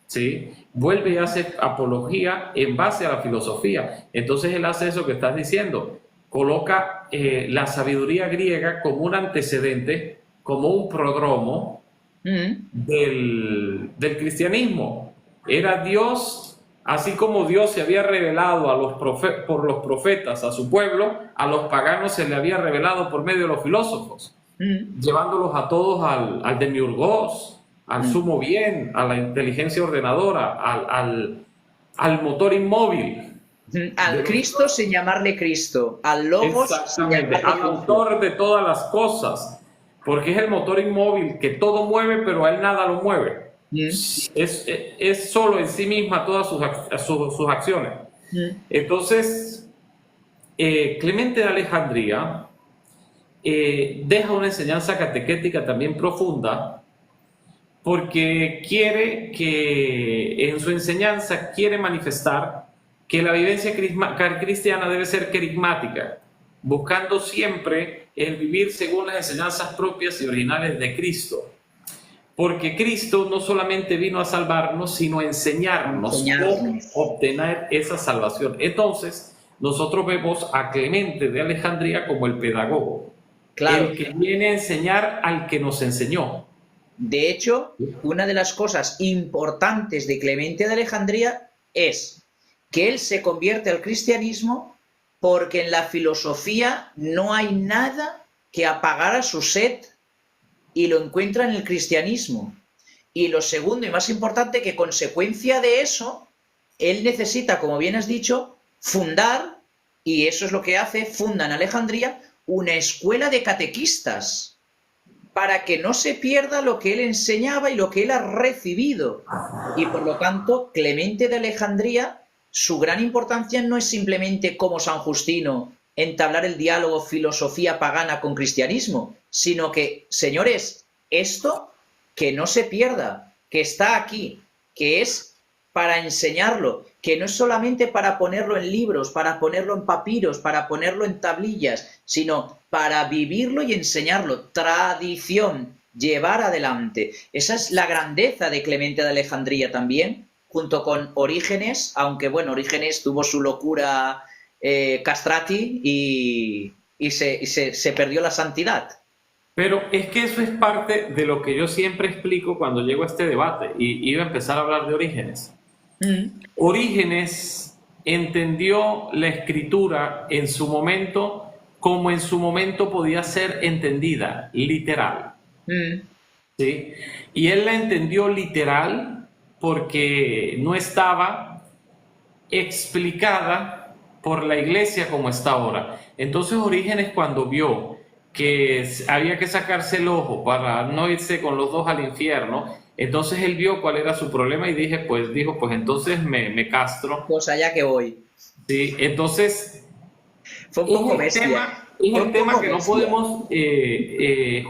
¿sí? Vuelve y hace apología en base a la filosofía. Entonces él hace eso que estás diciendo, coloca la sabiduría griega como un antecedente, como un prodromo del cristianismo. Era Dios, así como Dios se había revelado por los profetas a su pueblo, a los paganos se le había revelado por medio de los filósofos, llevándolos a todos al demiurgos, al sumo bien, a la inteligencia ordenadora, al motor inmóvil. Al Cristo sin llamarle Cristo, al Logos sin llamarle al autor de todas las cosas, porque es el motor inmóvil que todo mueve, pero a él nada lo mueve. Es solo en sí misma todas sus acciones. Entonces, Clemente de Alejandría deja una enseñanza catequética también profunda, porque quiere que en su enseñanza quiere manifestar que la vivencia cristiana debe ser carismática, buscando siempre el vivir según las enseñanzas propias y originales de Cristo. Porque Cristo no solamente vino a salvarnos, sino a enseñarnos cómo obtener esa salvación. Entonces, nosotros vemos a Clemente de Alejandría como el pedagogo, Claro. el que viene a enseñar al que nos enseñó. De hecho, una de las cosas importantes de Clemente de Alejandría es que él se convierte al cristianismo porque en la filosofía no hay nada que apagara su sed, y lo encuentra en el cristianismo. Y lo segundo y más importante, que consecuencia de eso, él necesita, como bien has dicho, fundar, y eso es lo que hace, funda en Alejandría una escuela de catequistas, para que no se pierda lo que él enseñaba y lo que él ha recibido. Y por lo tanto, Clemente de Alejandría, su gran importancia no es simplemente como San Justino entablar el diálogo filosofía pagana con cristianismo, sino que, señores, esto que no se pierda, que está aquí, que es para enseñarlo, que no es solamente para ponerlo en libros, para ponerlo en papiros, para ponerlo en tablillas, sino para vivirlo y enseñarlo. Tradición, llevar adelante. Esa es la grandeza de Clemente de Alejandría también, junto con Orígenes, aunque bueno, Orígenes tuvo su locura castrati y se perdió la santidad. Pero es que eso es parte de lo que yo siempre explico cuando llego a este debate, y iba a empezar a hablar de Orígenes. Orígenes entendió la escritura en su momento como en su momento podía ser entendida, literal. ¿Sí? Y él la entendió literal porque no estaba explicada por la iglesia como está ahora. Entonces Orígenes, cuando vio que había que sacarse el ojo para no irse con los dos al infierno, entonces él vio cuál era su problema y dijo, pues entonces me castro. Pues allá que voy. Sí, entonces fue un poco bestia. Es el tema que no podemos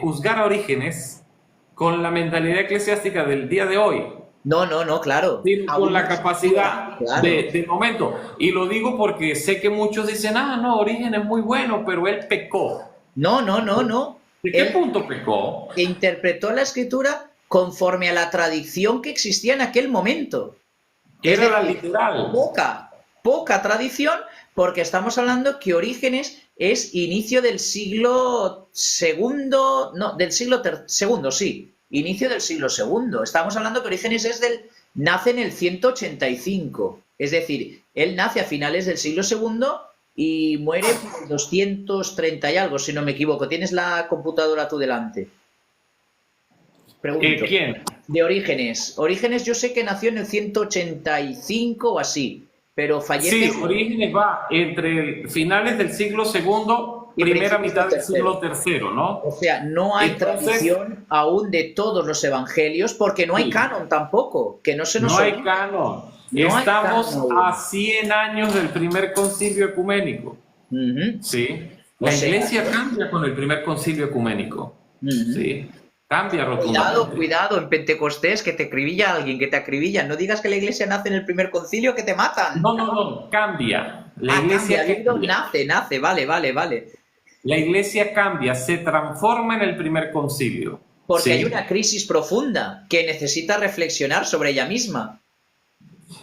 juzgar a Orígenes con la mentalidad eclesiástica del día de hoy. No, claro. Con la capacidad del momento. Y lo digo porque sé que muchos dicen, no, Orígenes es muy bueno, pero él pecó. No. ¿De qué punto pecó? Interpretó la escritura conforme a la tradición que existía en aquel momento. Era la literal. Poca tradición, porque estamos hablando que Orígenes es inicio del siglo segundo, del siglo segundo, sí. Inicio del siglo segundo. Estamos hablando que Orígenes nace en el 185. Es decir, él nace a finales del siglo segundo y muere por 230 y algo, si no me equivoco. ¿Tienes la computadora tú delante? Pregunto. ¿Quién? De Orígenes. Orígenes yo sé que nació en el 185 o así, pero fallece... Sí, Orígenes va entre finales del siglo segundo, primera mitad del siglo tercero, ¿no? O sea, no hay tradición aún de todos los evangelios, porque no hay canon tampoco, que no se nos olvide. No hay canon. Estamos a 100 años del primer concilio ecuménico. ¿Sí? La iglesia cambia con el primer concilio ecuménico. ¿Sí? Cambia rotundamente. Cuidado, en Pentecostés, que te acribilla alguien, que te acribilla. No digas que la iglesia nace en el primer concilio, que te matan. No, cambia. La iglesia nace, vale. La iglesia cambia, se transforma en el primer concilio. Porque hay una crisis profunda que necesita reflexionar sobre ella misma.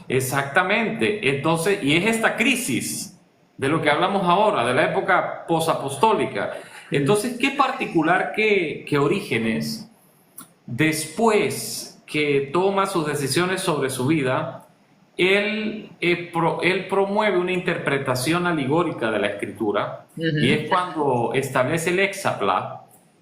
Exactamente. Entonces, y es esta crisis de lo que hablamos ahora, de la época posapostólica. Entonces, ¿qué particular que Orígenes, después que toma sus decisiones sobre su vida, él promueve una interpretación alegórica de la Escritura, y es cuando establece el hexapla,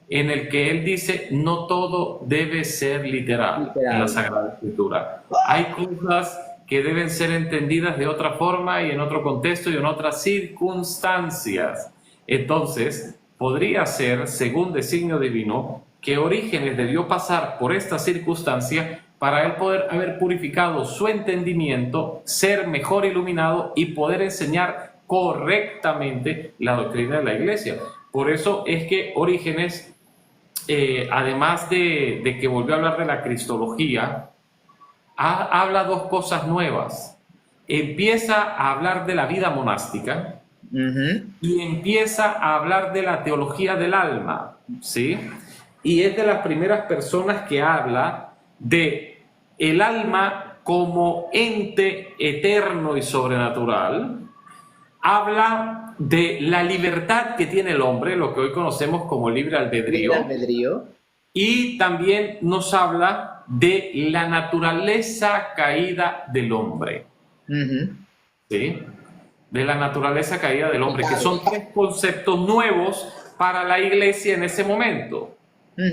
en el que él dice, no todo debe ser literal en la Sagrada Escritura. Hay cosas que deben ser entendidas de otra forma y en otro contexto y en otras circunstancias. Entonces, podría ser, según designio divino, que Orígenes debió pasar por esta circunstancia para él poder haber purificado su entendimiento, ser mejor iluminado y poder enseñar correctamente la doctrina de la Iglesia. Por eso es que Orígenes, además de que volvió a hablar de la cristología, habla dos cosas nuevas. Empieza a hablar de la vida monástica y empieza a hablar de la teología del alma, ¿sí? Y es de las primeras personas que habla de el alma como ente eterno y sobrenatural. Habla de la libertad que tiene el hombre, lo que hoy conocemos como libre albedrío. Y también nos habla de la naturaleza caída del hombre. ¿Sí? De la naturaleza caída del hombre, que son tres conceptos nuevos para la Iglesia en ese momento.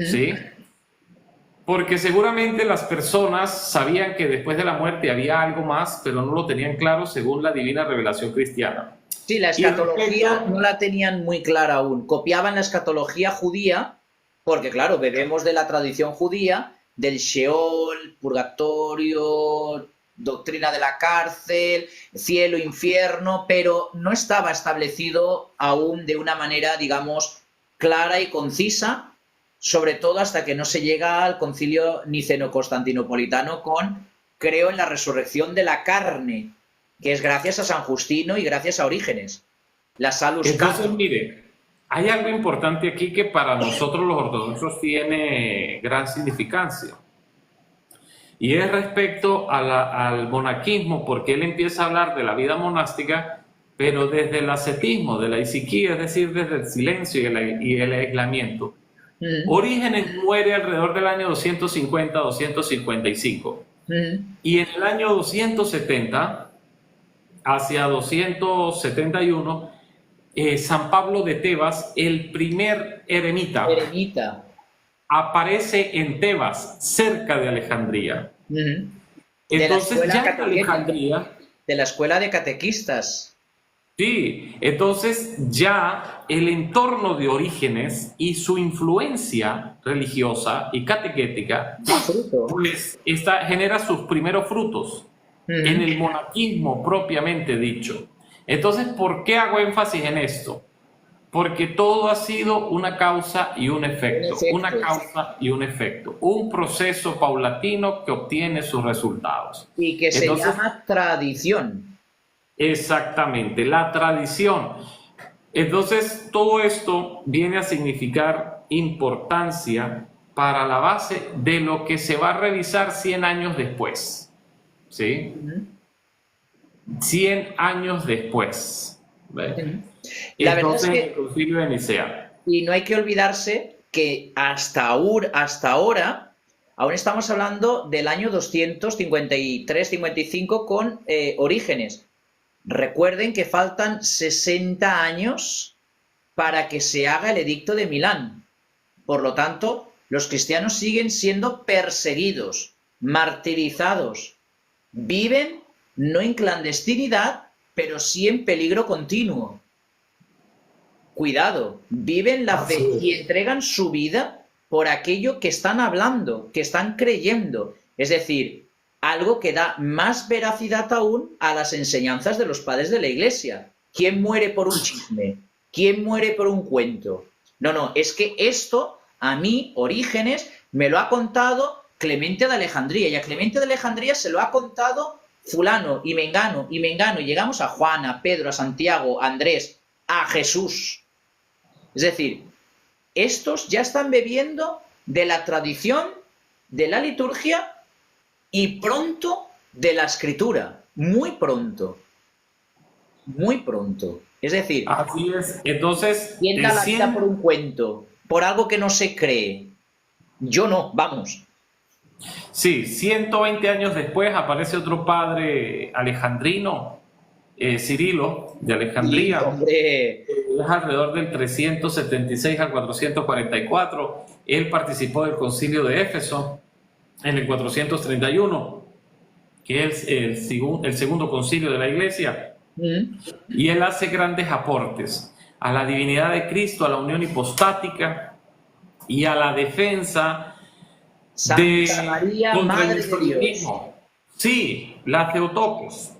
¿Sí? Porque seguramente las personas sabían que después de la muerte había algo más, pero no lo tenían claro según la divina revelación cristiana. Sí, la escatología no la tenían muy clara aún. Copiaban la escatología judía, porque claro, bebemos de la tradición judía, del Sheol, purgatorio, doctrina de la cárcel, cielo, infierno, pero no estaba establecido aún de una manera, digamos, clara y concisa, sobre todo hasta que no se llega al concilio niceno-constantinopolitano con creo en la resurrección de la carne, que es gracias a San Justino y gracias a Orígenes. La salus. Entonces, mire, hay algo importante aquí que para nosotros los ortodoxos tiene gran significancia. Y es respecto al monaquismo, porque él empieza a hablar de la vida monástica, pero desde el ascetismo, de la isiquía, es decir, desde el silencio y el aislamiento. Orígenes muere alrededor del año 250-255. Y en el año 270, hacia 271, San Pablo de Tebas, el primer eremita, aparece en Tebas, cerca de Alejandría. Entonces, ya en Alejandría, de la escuela de catequistas. Sí, entonces ya el entorno de Orígenes y su influencia religiosa y catequética pues genera sus primeros frutos en el monaquismo propiamente dicho. Entonces, ¿por qué hago énfasis en esto? Porque todo ha sido una causa y un efecto, una causa y un efecto, un proceso paulatino que obtiene sus resultados. Y que se llama tradición. Exactamente, la tradición. Entonces, todo esto viene a significar importancia para la base de lo que se va a revisar 100 años después. ¿Sí? 100 años después. La verdad es que, el Concilio de Nicea. Y no hay que olvidarse que hasta ahora, aún estamos hablando del año 253-55 con Orígenes. Recuerden que faltan 60 años para que se haga el edicto de Milán. Por lo tanto, los cristianos siguen siendo perseguidos, martirizados. Viven no en clandestinidad, pero sí en peligro continuo. Cuidado, viven la fe y entregan su vida por aquello que están hablando, que están creyendo. Es decir, algo que da más veracidad aún a las enseñanzas de los padres de la Iglesia. ¿Quién muere por un chisme? ¿Quién muere por un cuento? No, es que esto a mí, Orígenes, me lo ha contado Clemente de Alejandría, y a Clemente de Alejandría se lo ha contado fulano y mengano, y llegamos a Juan, a Pedro, a Santiago, a Andrés, a Jesús. Es decir, estos ya están bebiendo de la tradición, de la liturgia, y pronto de la escritura, muy pronto, muy pronto. Es decir, Así es. Entonces, ¿quién da la vida por un cuento? Por algo que no se cree. Yo no, vamos. sí, 120 años después aparece otro padre alejandrino, Cirilo, de Y, Alejandría. hombre, Es alrededor del 376 al 444. Él participó del concilio de Éfeso en el 431, que es el segundo concilio de la iglesia. Y él hace grandes aportes a la divinidad de Cristo, a la unión hipostática y a la defensa Santa María, contra el Madre de Dios. historicismo. Sí, la Theotokos.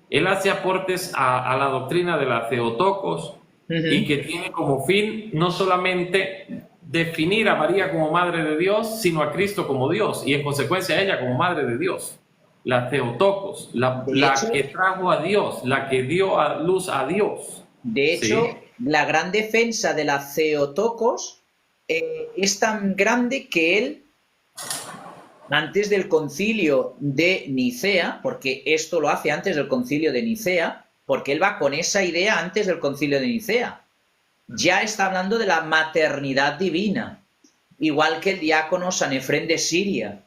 Él hace aportes a la doctrina de la Theotokos y que tiene como fin no solamente definir a María como Madre de Dios, sino a Cristo como Dios y en consecuencia a ella como Madre de Dios. La Theotokos, la que trajo a Dios, la que dio a luz a Dios. De hecho, Sí. la gran defensa de la Theotokos es tan grande que él, antes del concilio de Nicea, porque esto lo hace antes del concilio de Nicea, porque él va con esa idea antes del concilio de Nicea, ya está hablando de la maternidad divina, igual que el diácono San Efrén de Siria.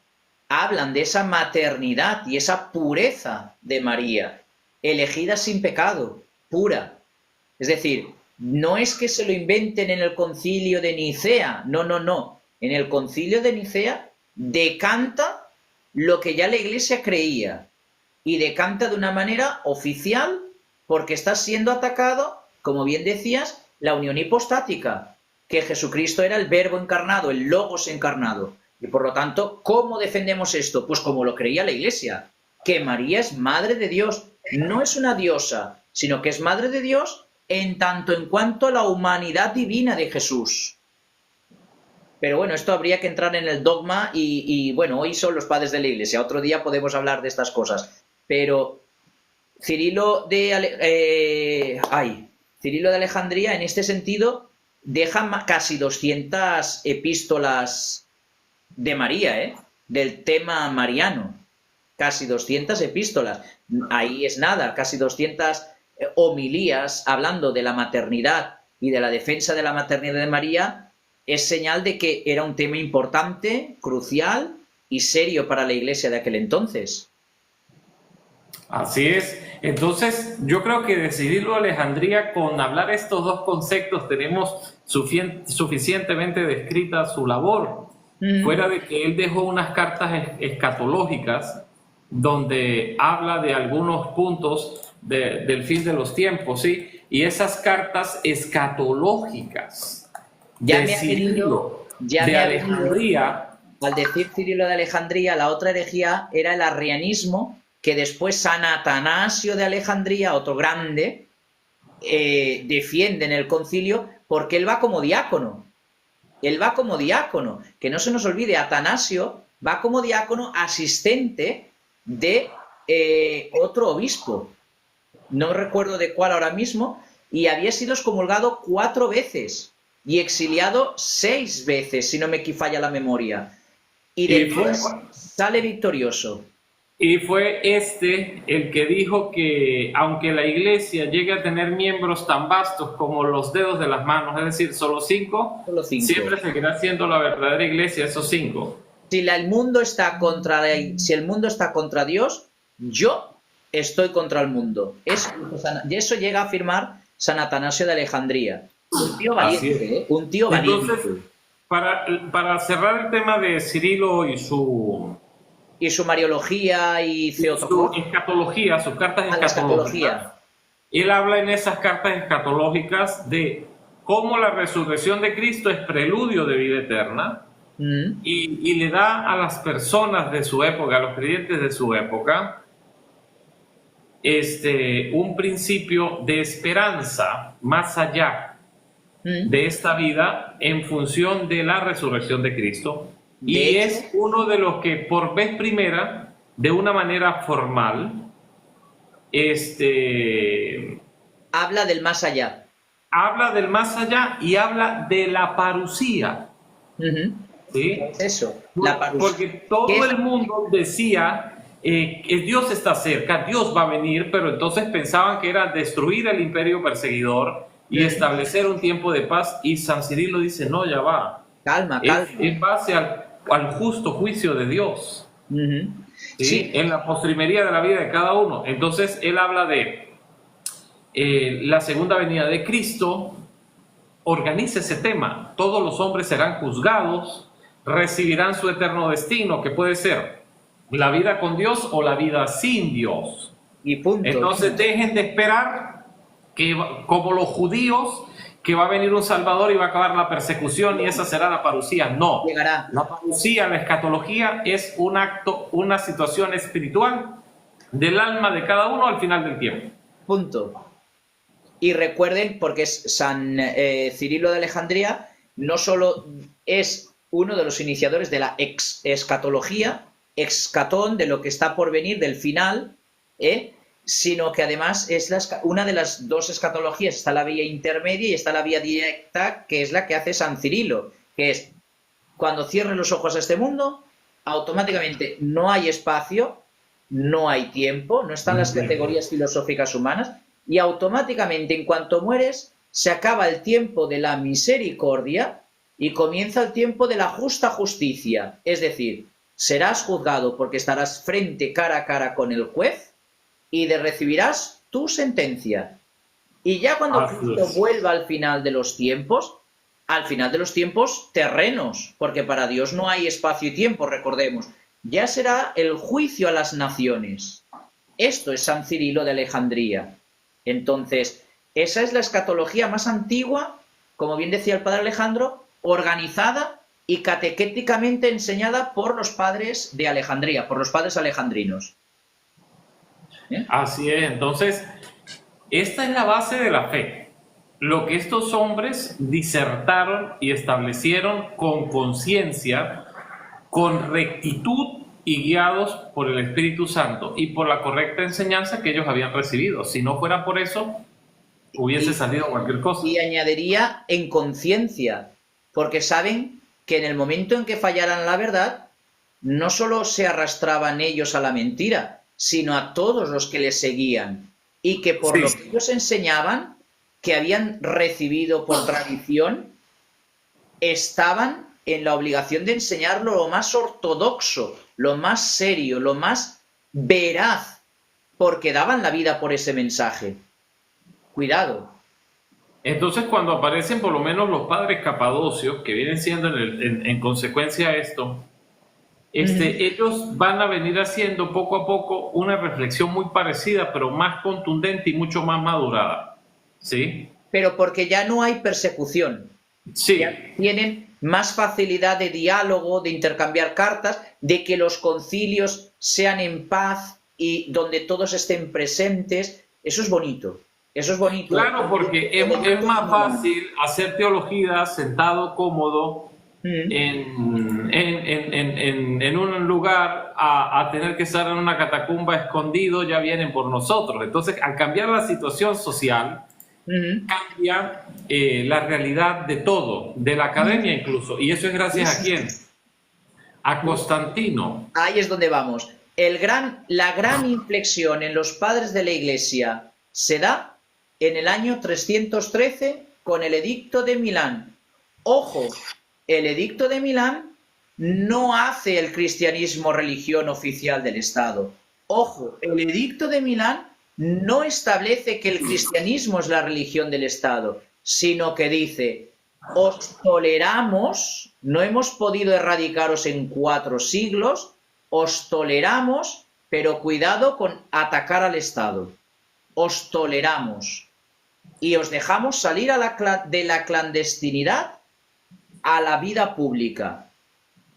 Hablan de esa maternidad y esa pureza de María, elegida sin pecado, pura. Es decir, no es que se lo inventen en el concilio de Nicea, no, no, no. En el concilio de Nicea decanta lo que ya la Iglesia creía y decanta de una manera oficial porque está siendo atacado, como bien decías, la unión hipostática, que Jesucristo era el Verbo encarnado, el Logos encarnado. Y por lo tanto, ¿cómo defendemos esto? Pues como lo creía la Iglesia, que María es Madre de Dios, no es una diosa, sino que es Madre de Dios en tanto en cuanto a la humanidad divina de Jesús. Pero bueno, esto habría que entrar en el dogma y bueno, hoy son los padres de la Iglesia, otro día podemos hablar de estas cosas. Pero Cirilo de Alejandría, en este sentido, deja casi 200 epístolas de María, del tema mariano. Casi 200 epístolas. Ahí es nada, casi 200 homilías hablando de la maternidad y de la defensa de la maternidad de María. Es señal de que era un tema importante, crucial y serio para la Iglesia de aquel entonces. Así es. Entonces, yo creo que de Cirilo de Alejandría, con hablar estos dos conceptos, tenemos suficientemente descrita su labor. Fuera de que él dejó unas cartas escatológicas donde habla de algunos puntos del fin de los tiempos, ¿sí? Y esas cartas escatológicas de Cirilo de Alejandría. Al decir Cirilo de Alejandría, la otra herejía era el arrianismo, que después San Atanasio de Alejandría, otro grande, defiende en el concilio porque él va como diácono. Él va como diácono. Que no se nos olvide, Atanasio va como diácono asistente de otro obispo. No recuerdo de cuál ahora mismo, y había sido excomulgado 4 veces y exiliado 6 veces, si no me falla la memoria. Y después sale victorioso. Y fue el que dijo que aunque la iglesia llegue a tener miembros tan vastos como los dedos de las manos, es decir, solo 5, siempre seguirá siendo la verdadera iglesia esos 5. Si el mundo está contra Dios, yo estoy contra el mundo. Eso llega a afirmar San Atanasio de Alejandría. Un tío valiente, un tío valiente. Entonces, para cerrar el tema de Cirilo y su mariología y su escatología, sus cartas escatológicas, él habla en esas cartas escatológicas de cómo la resurrección de Cristo es preludio de vida eterna y le da a las personas de su época, a los creyentes de su época, un principio de esperanza más allá de esta vida en función de la resurrección de Cristo. Y es uno de los que por vez primera, de una manera formal, habla del más allá. Habla del más allá y habla de la parusía. ¿Sí? Eso. Porque todo el mundo decía Dios está cerca, Dios va a venir, pero entonces pensaban que era destruir el imperio perseguidor y establecer un tiempo de paz, y San Cirilo dice, no, ya va. Calma, Es calma. en base al justo juicio de Dios, ¿sí? Sí, En la postrimería de la vida de cada uno. Entonces él habla de la segunda venida de Cristo, organiza ese tema. Todos los hombres serán juzgados, recibirán su eterno destino, que puede ser la vida con Dios o la vida sin Dios. y punto. Entonces dejen de esperar que, como los judíos, que va a venir un Salvador y va a acabar la persecución y esa será la parucía. No. Llegará. La parucía, la escatología, es un acto, una situación espiritual del alma de cada uno al final del tiempo. Punto. Y recuerden, porque es San Cirilo de Alejandría, no solo es uno de los iniciadores de la escatología, escatón, de lo que está por venir, del final, sino que además es una de las dos escatologías. Está la vía intermedia y está la vía directa, que es la que hace San Cirilo, que es cuando cierren los ojos a este mundo, automáticamente no hay espacio, no hay tiempo, no están las categorías filosóficas humanas, y automáticamente en cuanto mueres se acaba el tiempo de la misericordia y comienza el tiempo de la justa justicia. Es decir, serás juzgado porque estarás cara a cara con el juez y recibirás tu sentencia. Y ya cuando Cristo vuelva al final de los tiempos terrenos, porque para Dios no hay espacio y tiempo, recordemos, ya será el juicio a las naciones. Esto es San Cirilo de Alejandría. Entonces, esa es la escatología más antigua, como bien decía el padre Alejandro, organizada y catequéticamente enseñada por los padres de Alejandría, por los padres alejandrinos. Así es, entonces, esta es la base de la fe. Lo que estos hombres disertaron y establecieron con conciencia, con rectitud y guiados por el Espíritu Santo y por la correcta enseñanza que ellos habían recibido. Si no fuera por eso, hubiese salido cualquier cosa. Y añadiría en conciencia, porque saben que en el momento en que fallaran la verdad, no solo se arrastraban ellos a la mentira, sino a todos los que les seguían, y que por lo que ellos enseñaban, que habían recibido por tradición, estaban en la obligación de enseñarlo lo más ortodoxo, lo más serio, lo más veraz, porque daban la vida por ese mensaje. Cuidado. Entonces, cuando aparecen por lo menos los padres capadocios, que vienen siendo en consecuencia a esto, ellos van a venir haciendo poco a poco una reflexión muy parecida, pero más contundente y mucho más madurada. ¿Sí? Pero porque ya no hay persecución. Sí. Ya tienen más facilidad de diálogo, de intercambiar cartas, de que los concilios sean en paz y donde todos estén presentes. Eso es bonito. Eso es bonito. Claro, porque es más fácil hacer teología sentado cómodo en un lugar a tener que estar en una catacumba escondido. Ya vienen por nosotros. Entonces, al cambiar la situación social, cambia la realidad de todo, de la academia incluso. Y eso es gracias a quién? A Constantino. Ahí es donde vamos. La gran inflexión en los padres de la Iglesia se da en el año 313 con el Edicto de Milán. Ojo, el Edicto de Milán no hace el cristianismo religión oficial del Estado. Ojo, el Edicto de Milán no establece que el cristianismo es la religión del Estado, sino que dice, os toleramos, no hemos podido erradicaros en 4 siglos, os toleramos, pero cuidado con atacar al Estado. Os toleramos y os dejamos salir de la clandestinidad a la vida pública.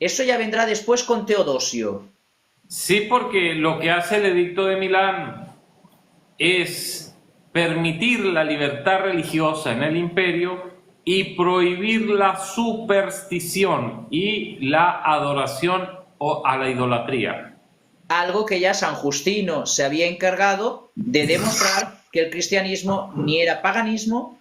Eso ya vendrá después con Teodosio. Sí, porque lo que hace el Edicto de Milán es permitir la libertad religiosa en el imperio y prohibir la superstición y la adoración a la idolatría. Algo que ya San Justino se había encargado de demostrar que el cristianismo ni era paganismo,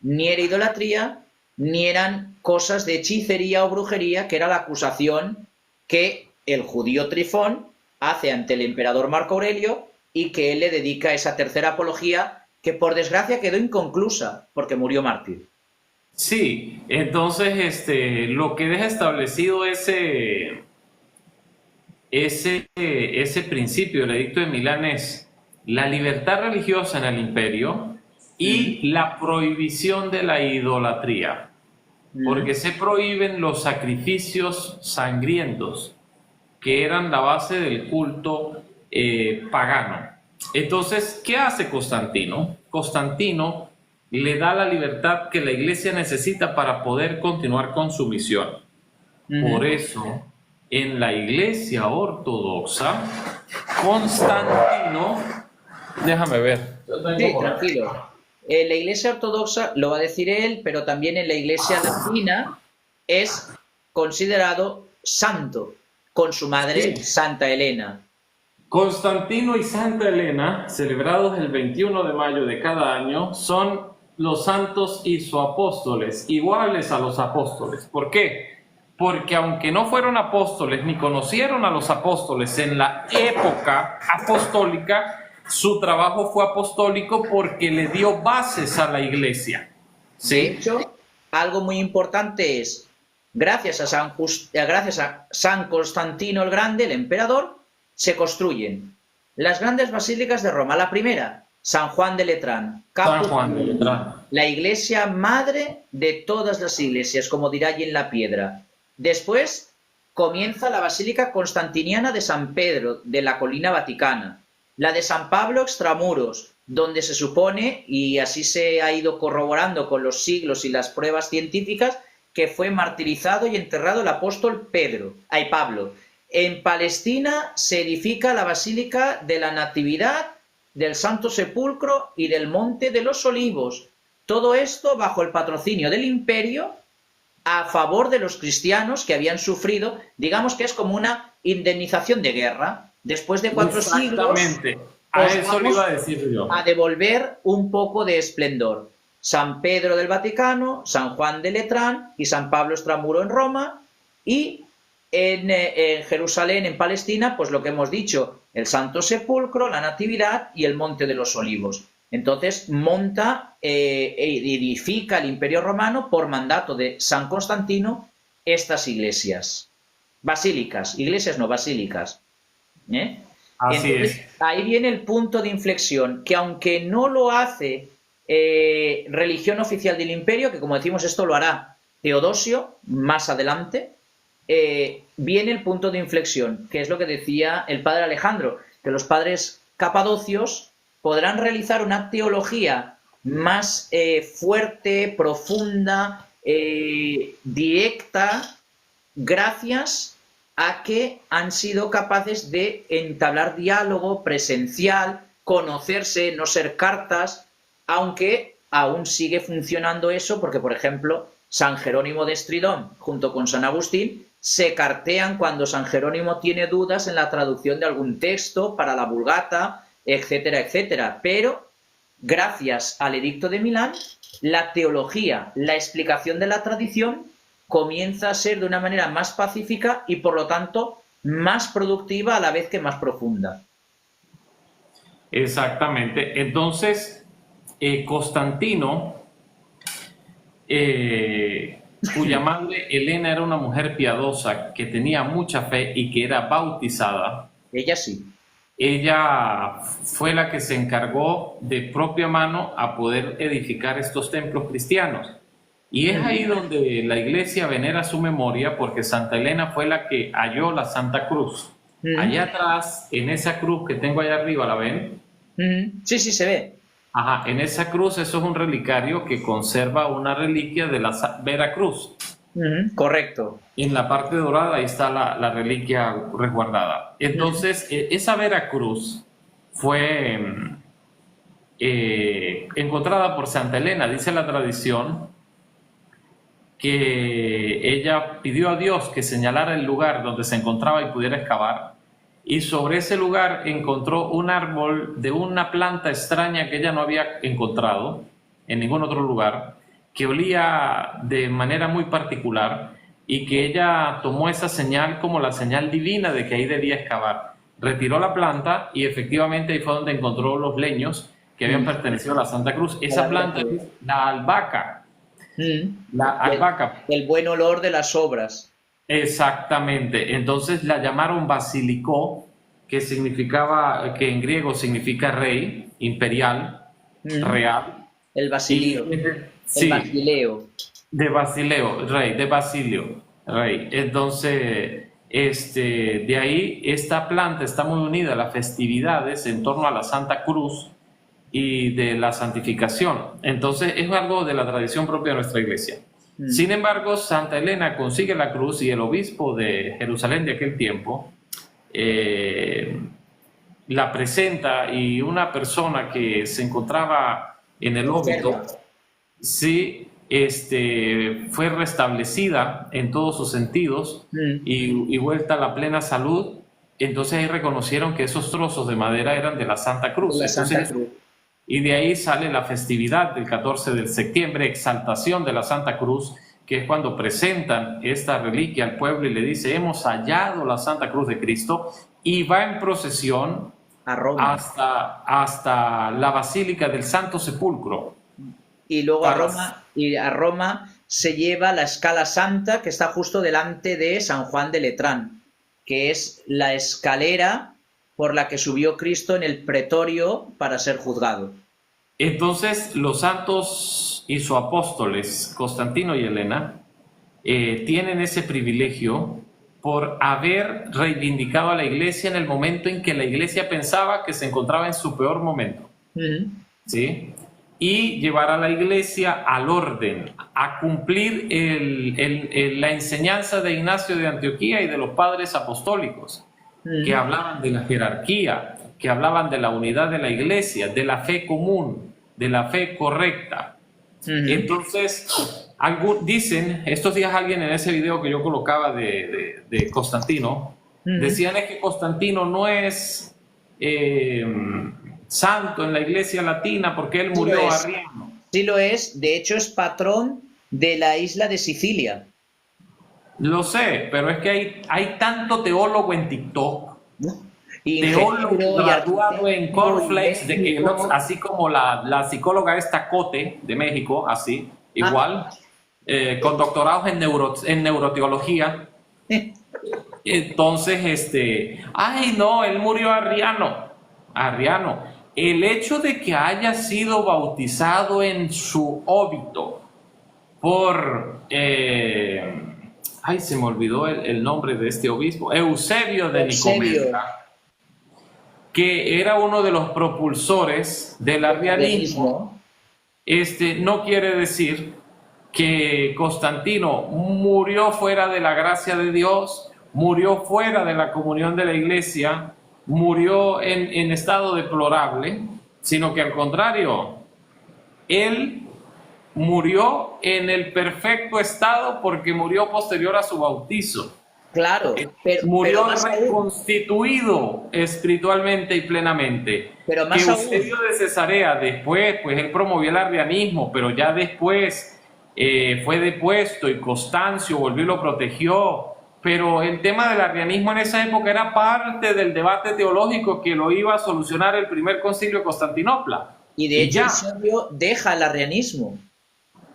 ni era idolatría, ni eran cosas de hechicería o brujería, que era la acusación que el judío Trifón hace ante el emperador Marco Aurelio y que él le dedica esa tercera apología que por desgracia quedó inconclusa porque murió mártir. Sí, entonces lo que deja establecido ese principio del Edicto de Milán es la libertad religiosa en el imperio y la prohibición de la idolatría, porque se prohíben los sacrificios sangrientos que eran la base del culto pagano. Entonces, ¿qué hace Constantino? Constantino le da la libertad que la iglesia necesita para poder continuar con su misión. Por eso, en la iglesia ortodoxa, Constantino, déjame ver. Sí, tranquilo. En la iglesia ortodoxa, lo va a decir él, pero también en la iglesia latina es considerado santo, con su madre, Santa Helena. Constantino y Santa Helena, celebrados el 21 de mayo de cada año, son los santos isoapóstoles, iguales a los apóstoles. ¿Por qué? Porque aunque no fueron apóstoles ni conocieron a los apóstoles en la época apostólica, su trabajo fue apostólico porque le dio bases a la iglesia. ¿Sí? De hecho, algo muy importante es, gracias a San Constantino el Grande, el emperador, se construyen las grandes basílicas de Roma. La primera, San Juan de Letrán, la iglesia madre de todas las iglesias, como dirá allí en la piedra. Después comienza la Basílica Constantiniana de San Pedro, de la Colina Vaticana, la de San Pablo Extramuros, donde se supone, y así se ha ido corroborando con los siglos y las pruebas científicas, que fue martirizado y enterrado el apóstol Pablo. En Palestina se edifica la Basílica de la Natividad, del Santo Sepulcro y del Monte de los Olivos. Todo esto bajo el patrocinio del imperio a favor de los cristianos que habían sufrido, digamos que es como una indemnización de guerra. Después de 4 siglos, a eso le iba a decir yo, a devolver un poco de esplendor. San Pedro del Vaticano, San Juan de Letrán y San Pablo Extramuro en Roma, y en Jerusalén, en Palestina, pues lo que hemos dicho, el Santo Sepulcro, la Natividad y el Monte de los Olivos. Entonces monta edifica el Imperio Romano por mandato de San Constantino estas iglesias. Basílicas, iglesias no, basílicas. Así Entonces, es. ahí viene el punto de inflexión, que aunque no lo hace religión oficial del imperio, que como decimos esto lo hará Teodosio más adelante, viene el punto de inflexión, que es lo que decía el padre Alejandro, que los padres capadocios podrán realizar una teología más fuerte, profunda, directa, gracias a que han sido capaces de entablar diálogo presencial, conocerse, no ser cartas, aunque aún sigue funcionando eso, porque, por ejemplo, San Jerónimo de Estridón, junto con San Agustín, se cartean cuando San Jerónimo tiene dudas en la traducción de algún texto para la Vulgata, etcétera, etcétera. Pero, gracias al Edicto de Milán, la teología, la explicación de la tradición, comienza a ser de una manera más pacífica y, por lo tanto, más productiva a la vez que más profunda. Exactamente. Entonces, Constantino, cuya madre Helena era una mujer piadosa que tenía mucha fe y que era bautizada. Ella sí. Ella fue la que se encargó de propia mano a poder edificar estos templos cristianos. Y es ahí donde la iglesia venera su memoria, porque Santa Helena fue la que halló la Santa Cruz. Allá atrás, en esa cruz que tengo allá arriba, ¿la ven? Sí, sí, se ve. Ajá, en esa cruz, eso es un relicario que conserva una reliquia de la Veracruz. Correcto. En la parte dorada ahí está la reliquia resguardada. Entonces, esa Veracruz fue encontrada por Santa Helena. Dice la tradición que ella pidió a Dios que señalara el lugar donde se encontraba y pudiera excavar. Y sobre ese lugar encontró un árbol de una planta extraña que ella no había encontrado en ningún otro lugar, que olía de manera muy particular, y que ella tomó esa señal como la señal divina de que ahí debía excavar. retiró la planta y efectivamente ahí fue donde encontró los leños que habían pertenecido a la Santa Cruz. Esa planta es la albahaca. La albahaca. El buen olor de las obras. Exactamente. Entonces la llamaron basilicó, que significaba, que en griego significa rey, imperial, real. El basilio. Sí, el basileo. De Basileo, rey, de Basilio, rey. Entonces, de ahí esta planta está muy unida a las festividades en torno a la Santa Cruz y de la santificación. Entonces, es algo de la tradición propia de nuestra iglesia. Sin embargo, Santa Elena consigue la cruz y el obispo de Jerusalén de aquel tiempo la presenta, y una persona que se encontraba en el óbito, sí, fue restablecida en todos sus sentidos y vuelta a la plena salud. Entonces ahí reconocieron que esos trozos de madera eran de la Santa Cruz. Y de ahí sale la festividad del 14 de septiembre, exaltación de la Santa Cruz, que es cuando presentan esta reliquia al pueblo y le dice: hemos hallado la Santa Cruz de Cristo, y va en procesión a Roma, hasta la Basílica del Santo Sepulcro. Y luego a Roma se lleva la Escala Santa, que está justo delante de San Juan de Letrán, que es la escalera por la que subió Cristo en el pretorio para ser juzgado. Entonces los santos y sus apóstoles, Constantino y Elena, tienen ese privilegio por haber reivindicado a la iglesia en el momento en que la iglesia pensaba que se encontraba en su peor momento. ¿Sí? Y llevar a la iglesia al orden, a cumplir la enseñanza de Ignacio de Antioquía y de los padres apostólicos, que hablaban de la jerarquía, que hablaban de la unidad de la iglesia, de la fe común, de la fe correcta. Entonces, dicen, estos días alguien en ese video que yo colocaba de Constantino, decían es que Constantino no es santo en la iglesia latina porque él murió arriano. Sí lo es, de hecho es patrón de la isla de Sicilia. Lo sé, pero es que hay tanto teólogo en TikTok, teólogo graduado en Cornflakes, de que así como la psicóloga esta Cote de México, así, igual, con doctorados en neuroteología. Entonces, ay no, él murió arriano. El hecho de que haya sido bautizado en su óbito por... ay, se me olvidó el nombre de este obispo, Eusebio de Nicomedia, que era uno de los propulsores del arrianismo. No quiere decir que Constantino murió fuera de la gracia de Dios, murió fuera de la comunión de la iglesia, murió en estado deplorable, sino que al contrario, él murió en el perfecto estado porque murió posterior a su bautizo. Claro, murió reconstituido espiritualmente y plenamente. Pero más Eusebio de Cesarea, después, pues él promovió el arrianismo, pero ya después fue depuesto y Constancio volvió y lo protegió. Pero el tema del arrianismo en esa época era parte del debate teológico que lo iba a solucionar el primer concilio de Constantinopla. Y de hecho Eusebio deja el arrianismo.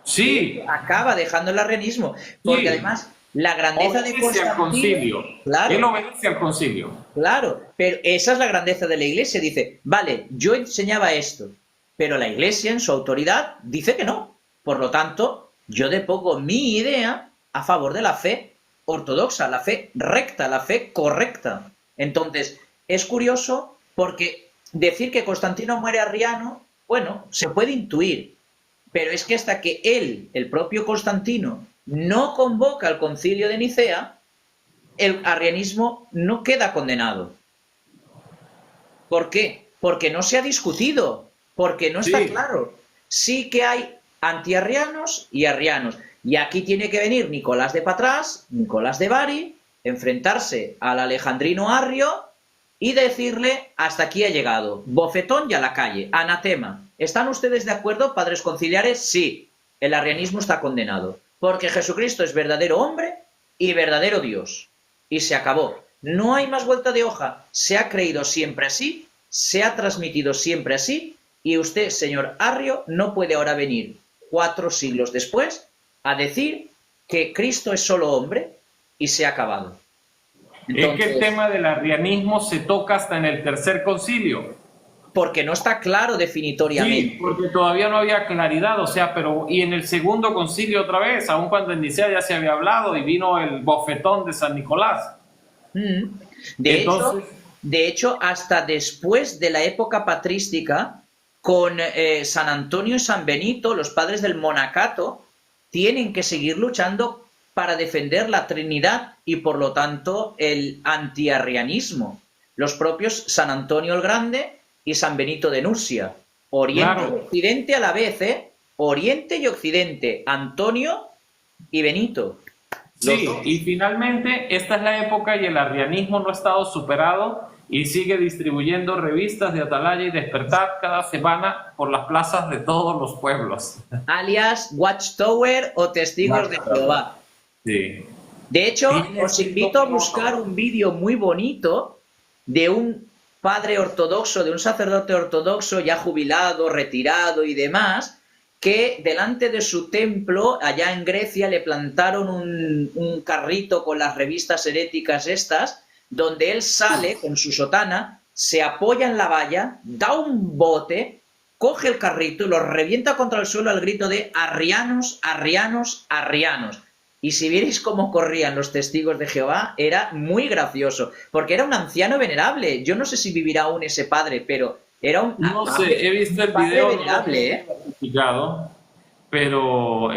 Sí. Acaba dejando el arrianismo. Porque además la grandeza de Constantino... al concilio. Claro, él obedece al concilio. Claro, pero esa es la grandeza de la iglesia. Dice, vale, yo enseñaba esto, pero la iglesia en su autoridad dice que no. Por lo tanto, yo depongo mi idea a favor de la fe ortodoxa, la fe recta, la fe correcta. Entonces, es curioso porque decir que Constantino muere arriano, bueno, se puede intuir, pero es que hasta que él, el propio Constantino, no convoca al concilio de Nicea, el arrianismo no queda condenado. ¿Por qué? Porque no se ha discutido, porque no está claro. Sí que hay antiarrianos y arrianos. Y aquí tiene que venir Nicolás de Patras, Nicolás de Bari, enfrentarse al alejandrino Arrio y decirle: hasta aquí ha llegado, bofetón y a la calle, anatema. ¿Están ustedes de acuerdo, padres conciliares? Sí, el arrianismo está condenado, porque Jesucristo es verdadero hombre y verdadero Dios. Y se acabó. No hay más vuelta de hoja. Se ha creído siempre así, se ha transmitido siempre así, y usted, señor Arrio, no puede ahora venir 4 siglos después a decir que Cristo es solo hombre y se ha acabado. Entonces, es que el tema del arrianismo se toca hasta en el tercer concilio. Porque no está claro definitoriamente. Sí, porque todavía no había claridad, o sea, pero y en el segundo concilio otra vez, aun cuando en Nicea ya se había hablado y vino el bofetón de San Nicolás. De hecho, hasta después de la época patrística, con San Antonio y San Benito, los padres del monacato, tienen que seguir luchando para defender la Trinidad y, por lo tanto, el antiarrianismo. Los propios San Antonio el Grande y San Benito de Nursia. Oriente y Occidente a la vez, ¿eh? Oriente y Occidente. Antonio y Benito. Sí, y finalmente esta es la época y el arrianismo no ha estado superado y sigue distribuyendo revistas de Atalaya y Despertar cada semana por las plazas de todos los pueblos. Alias Watchtower o Testigos de Jehová. Sí. De hecho, os invito a buscar un vídeo muy bonito de un padre ortodoxo, de un sacerdote ortodoxo ya jubilado, retirado y demás, que delante de su templo, allá en Grecia, le plantaron un carrito con las revistas heréticas estas, donde él sale con su sotana, se apoya en la valla, da un bote, coge el carrito y lo revienta contra el suelo al grito de arrianos, arrianos, arrianos. Y si vierais cómo corrían los testigos de Jehová, era muy gracioso, porque era un anciano venerable. Yo no sé si vivirá aún ese padre, pero era un... No sé, he visto el video venerable, pero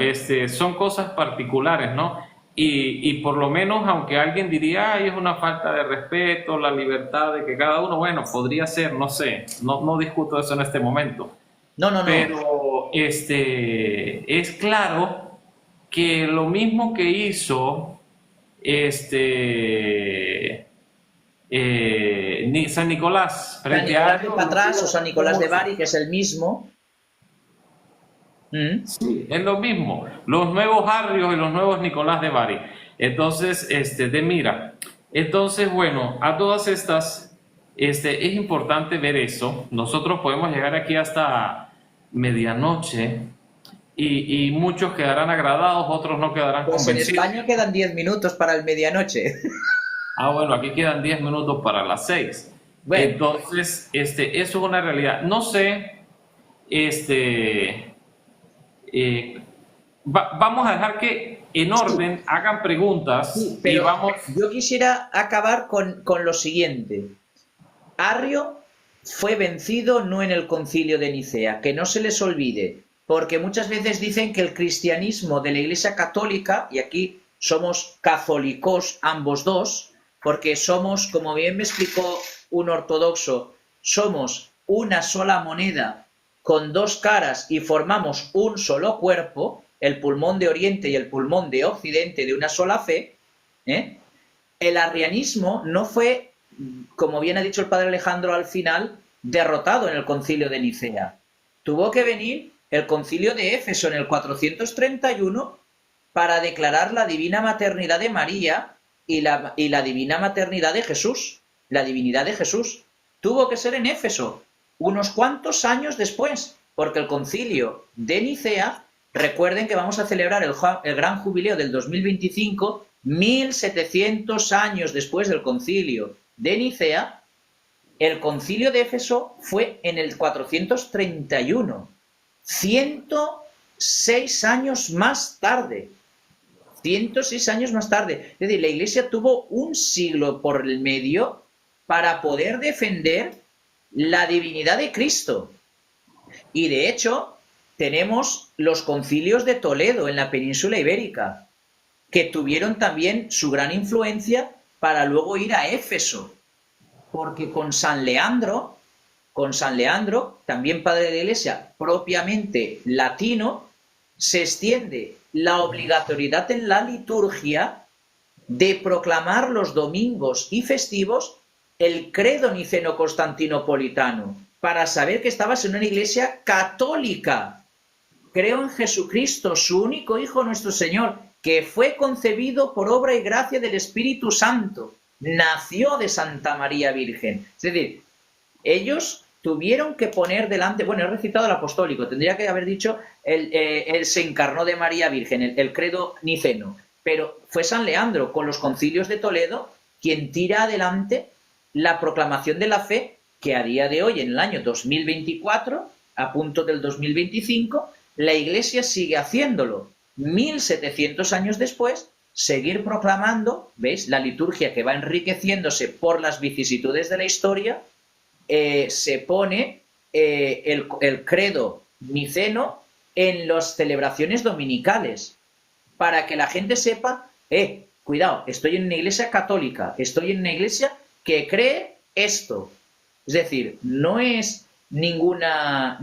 son cosas particulares, ¿no? Y por lo menos, aunque alguien diría, ay, es una falta de respeto, la libertad de que cada uno, bueno, podría ser, no sé, no discuto eso en este momento. No. Pero es claro que lo mismo que hizo San Nicolás frente a de atrás o San Nicolás de Bari, que es el mismo. Sí, es lo mismo. Los nuevos Arrios y los nuevos Nicolás de Bari. Entonces, de Mira. Entonces, bueno, a todas estas, es importante ver eso. Nosotros podemos llegar aquí hasta medianoche y muchos quedarán agradados, otros no quedarán convencidos. En España quedan 10 minutos para el medianoche. Bueno, aquí quedan 10 minutos para las 6. Bueno. Entonces, eso es una realidad. No sé, vamos a dejar que en orden hagan preguntas. Sí, pero yo quisiera acabar con lo siguiente. Arrio fue vencido no en el concilio de Nicea, que no se les olvide, porque muchas veces dicen que el cristianismo de la Iglesia Católica, y aquí somos católicos ambos dos, porque somos, como bien me explicó un ortodoxo, somos una sola moneda con 2 caras y formamos un solo cuerpo, el pulmón de Oriente y el pulmón de Occidente de una sola fe. El arrianismo no fue, como bien ha dicho el padre Alejandro al final, derrotado en el concilio de Nicea. Tuvo que venir el concilio de Éfeso en el 431 para declarar la divina maternidad de María y la divina maternidad de Jesús, la divinidad de Jesús. Tuvo que ser en Éfeso, unos cuantos años después, porque el concilio de Nicea, recuerden que vamos a celebrar el gran jubileo del 2025, 1700 años después del concilio de Nicea. El concilio de Éfeso fue en el 431, 106 años más tarde. 106 años más tarde. Es decir, la Iglesia tuvo un siglo por el medio para poder defender la divinidad de Cristo. Y de hecho, tenemos los concilios de Toledo en la península ibérica, que tuvieron también su gran influencia para luego ir a Éfeso. Porque con San Leandro, también padre de la Iglesia, propiamente latino, se extiende la obligatoriedad en la liturgia de proclamar los domingos y festivos el credo niceno-constantinopolitano, para saber que estabas en una iglesia católica. Creo en Jesucristo, su único Hijo, nuestro Señor, que fue concebido por obra y gracia del Espíritu Santo, nació de Santa María Virgen. Es decir, ellos tuvieron que poner delante, bueno, he recitado el apostólico, tendría que haber dicho él se encarnó de María Virgen, el credo niceno, pero fue San Leandro con los concilios de Toledo quien tira adelante la proclamación de la fe que a día de hoy, en el año 2024, a punto del 2025, la Iglesia sigue haciéndolo. 1700 años después, seguir proclamando, ¿veis? La liturgia que va enriqueciéndose por las vicisitudes de la historia, se pone el credo niceno en las celebraciones dominicales, para que la gente sepa, cuidado, estoy en una iglesia católica, estoy en una iglesia que cree esto. Es decir, no es ninguna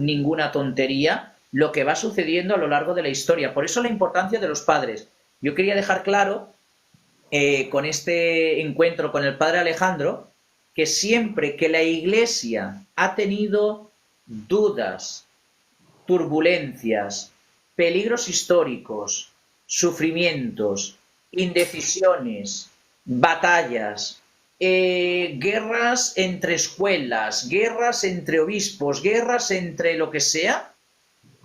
tontería lo que va sucediendo a lo largo de la historia. Por eso la importancia de los padres. Yo quería dejar claro, con este encuentro con el padre Alejandro, que siempre que la Iglesia ha tenido dudas, turbulencias, peligros históricos, sufrimientos, indecisiones, batallas, guerras entre escuelas, guerras entre obispos, guerras entre lo que sea,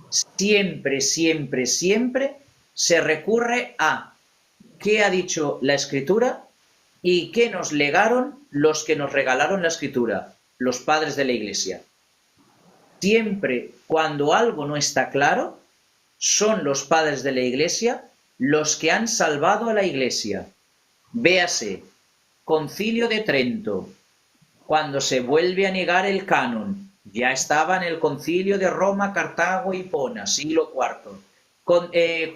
siempre, siempre, siempre se recurre a qué ha dicho la Escritura y qué nos legaron los que nos regalaron la Escritura, los padres de la Iglesia. Siempre cuando algo no está claro, son los padres de la Iglesia los que han salvado a la Iglesia. Véase, Concilio de Trento, cuando se vuelve a negar el canon, ya estaba en el Concilio de Roma, Cartago y Hipona, siglo IV.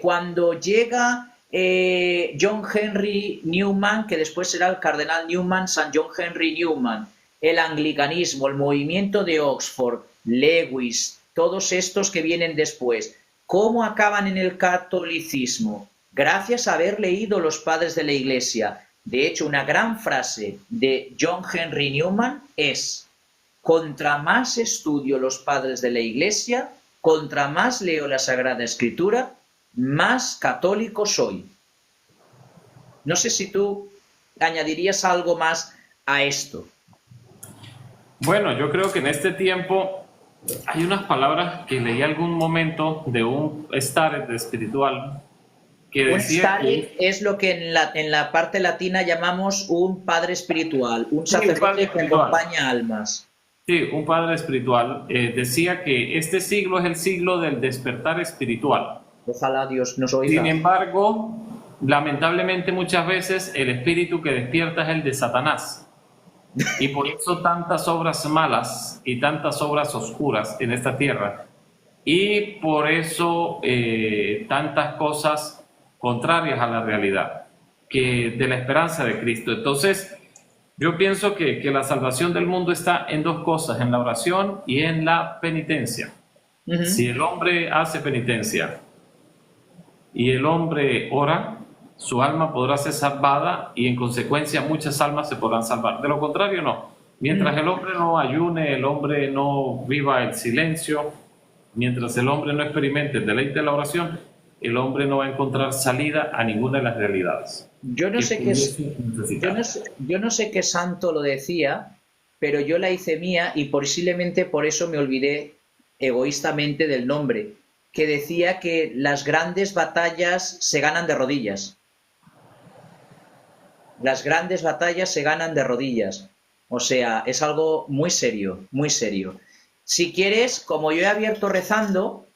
Cuando llega John Henry Newman, que después será el cardenal Newman, San John Henry Newman, el anglicanismo, el movimiento de Oxford, Lewis, todos estos que vienen después, ¿cómo acaban en el catolicismo? Gracias a haber leído los padres de la Iglesia. De hecho, una gran frase de John Henry Newman es: contra más estudio los padres de la Iglesia, contra más leo la Sagrada Escritura, más católico soy. No sé si tú añadirías algo más a esto. Bueno, yo creo que en este tiempo hay unas palabras que leí algún momento de un starter espiritual que decía que es lo que en la parte latina llamamos un padre espiritual, un sacerdote que acompaña almas. Sí, un padre espiritual. Decía que este siglo es el siglo del despertar espiritual. Ojalá Dios nos oiga. Sin embargo, lamentablemente muchas veces el espíritu que despierta es el de Satanás. Y por eso tantas obras malas y tantas obras oscuras en esta tierra. Y por eso tantas cosas contrarias a la realidad, que de la esperanza de Cristo. Entonces, yo pienso que la salvación del mundo está en dos cosas, en la oración y en la penitencia. Si el hombre hace penitencia y el hombre ora, su alma podrá ser salvada y en consecuencia muchas almas se podrán salvar. De lo contrario, no. Mientras el hombre no ayune, el hombre no viva el silencio, mientras el hombre no experimente el deleite de la oración, el hombre no va a encontrar salida a ninguna de las realidades. Yo no sé qué santo lo decía, pero yo la hice mía y posiblemente por eso me olvidé egoístamente del nombre, que decía que las grandes batallas se ganan de rodillas. Las grandes batallas se ganan de rodillas. O sea, es algo muy serio, muy serio. Si quieres, como yo he abierto rezando,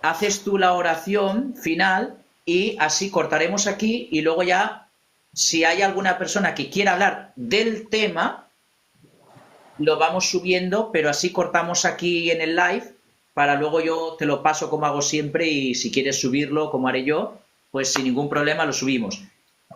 haces tú la oración final y así cortaremos aquí y luego ya, si hay alguna persona que quiera hablar del tema, lo vamos subiendo, pero así cortamos aquí en el live para luego yo te lo paso como hago siempre y si quieres subirlo como haré yo, pues sin ningún problema lo subimos.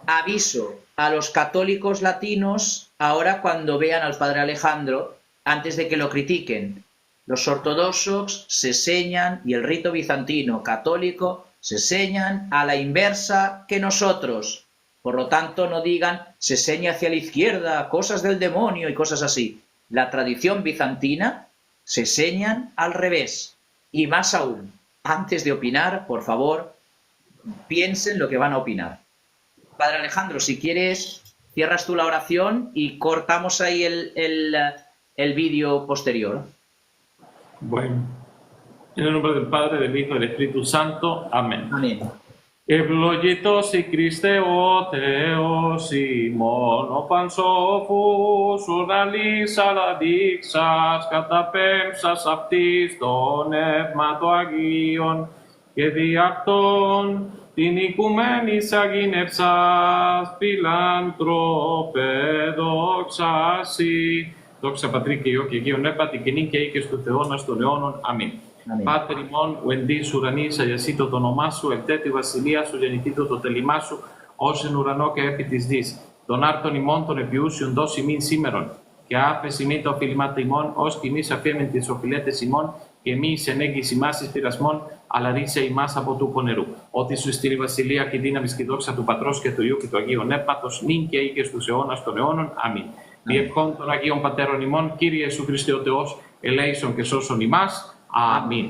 Aviso a los católicos latinos ahora cuando vean al padre Alejandro, antes de que lo critiquen. Los ortodoxos se señan y el rito bizantino católico se señan a la inversa que nosotros. Por lo tanto, no digan se seña hacia la izquierda, cosas del demonio y cosas así. La tradición bizantina se señan al revés. Y más aún, antes de opinar, por favor, piensen lo que van a opinar. Padre Alejandro, si quieres cierras tú la oración y cortamos ahí el vídeo posterior. Bueno, en el nombre del Padre, del Hijo y del Espíritu Santo. Amén. Amén. Ευλογητός η Χριστέ ο Θεός ημών, ο πανσόφους ουρανής αλλά δείξας, καταπέμψας αυτής το νεύμα το Αγίον και δι' αυτόν την οικουμένης αγίνευσας, φιλάντροπε δόξασι. Δόξα Πατρί και Υιό και Αγίο Πνεύμα, την κοινή και οίκες του Θεού των αιώνων. Αμήν. Πάτερ ημών, ου εν δις ουρανής, αγιασίτω το όνομά σου, εκτέτη βασιλεία σου, γεννηθήτω το τελημά σου, ως εν ουρανό και επί της γης. Τον άρτον ημών των επιούσιων δώσει ημίν σήμερον, και άφεση ημίν το οφειλημάτα ημών, ως κι εμείς αφήμεν τις οφειλέτες ημών, και μη εις ενέγγις ημάς εις πειρασμών, αλλά ρίσε ημάς από του πονερού. Ότι σου στείλει βασιλεία και δύναμις και δόξα του Πατρός και του Υιού και του Αγίου Νεύματος, νυν και οίκες τους αιώνας των αιώνων. Αμήν. Διευχών των Αγίων Πατέρων ημών, Κύριε Ιησού Χριστέ ο Θεός, ελέησον και σώσον ημάς. Αμήν.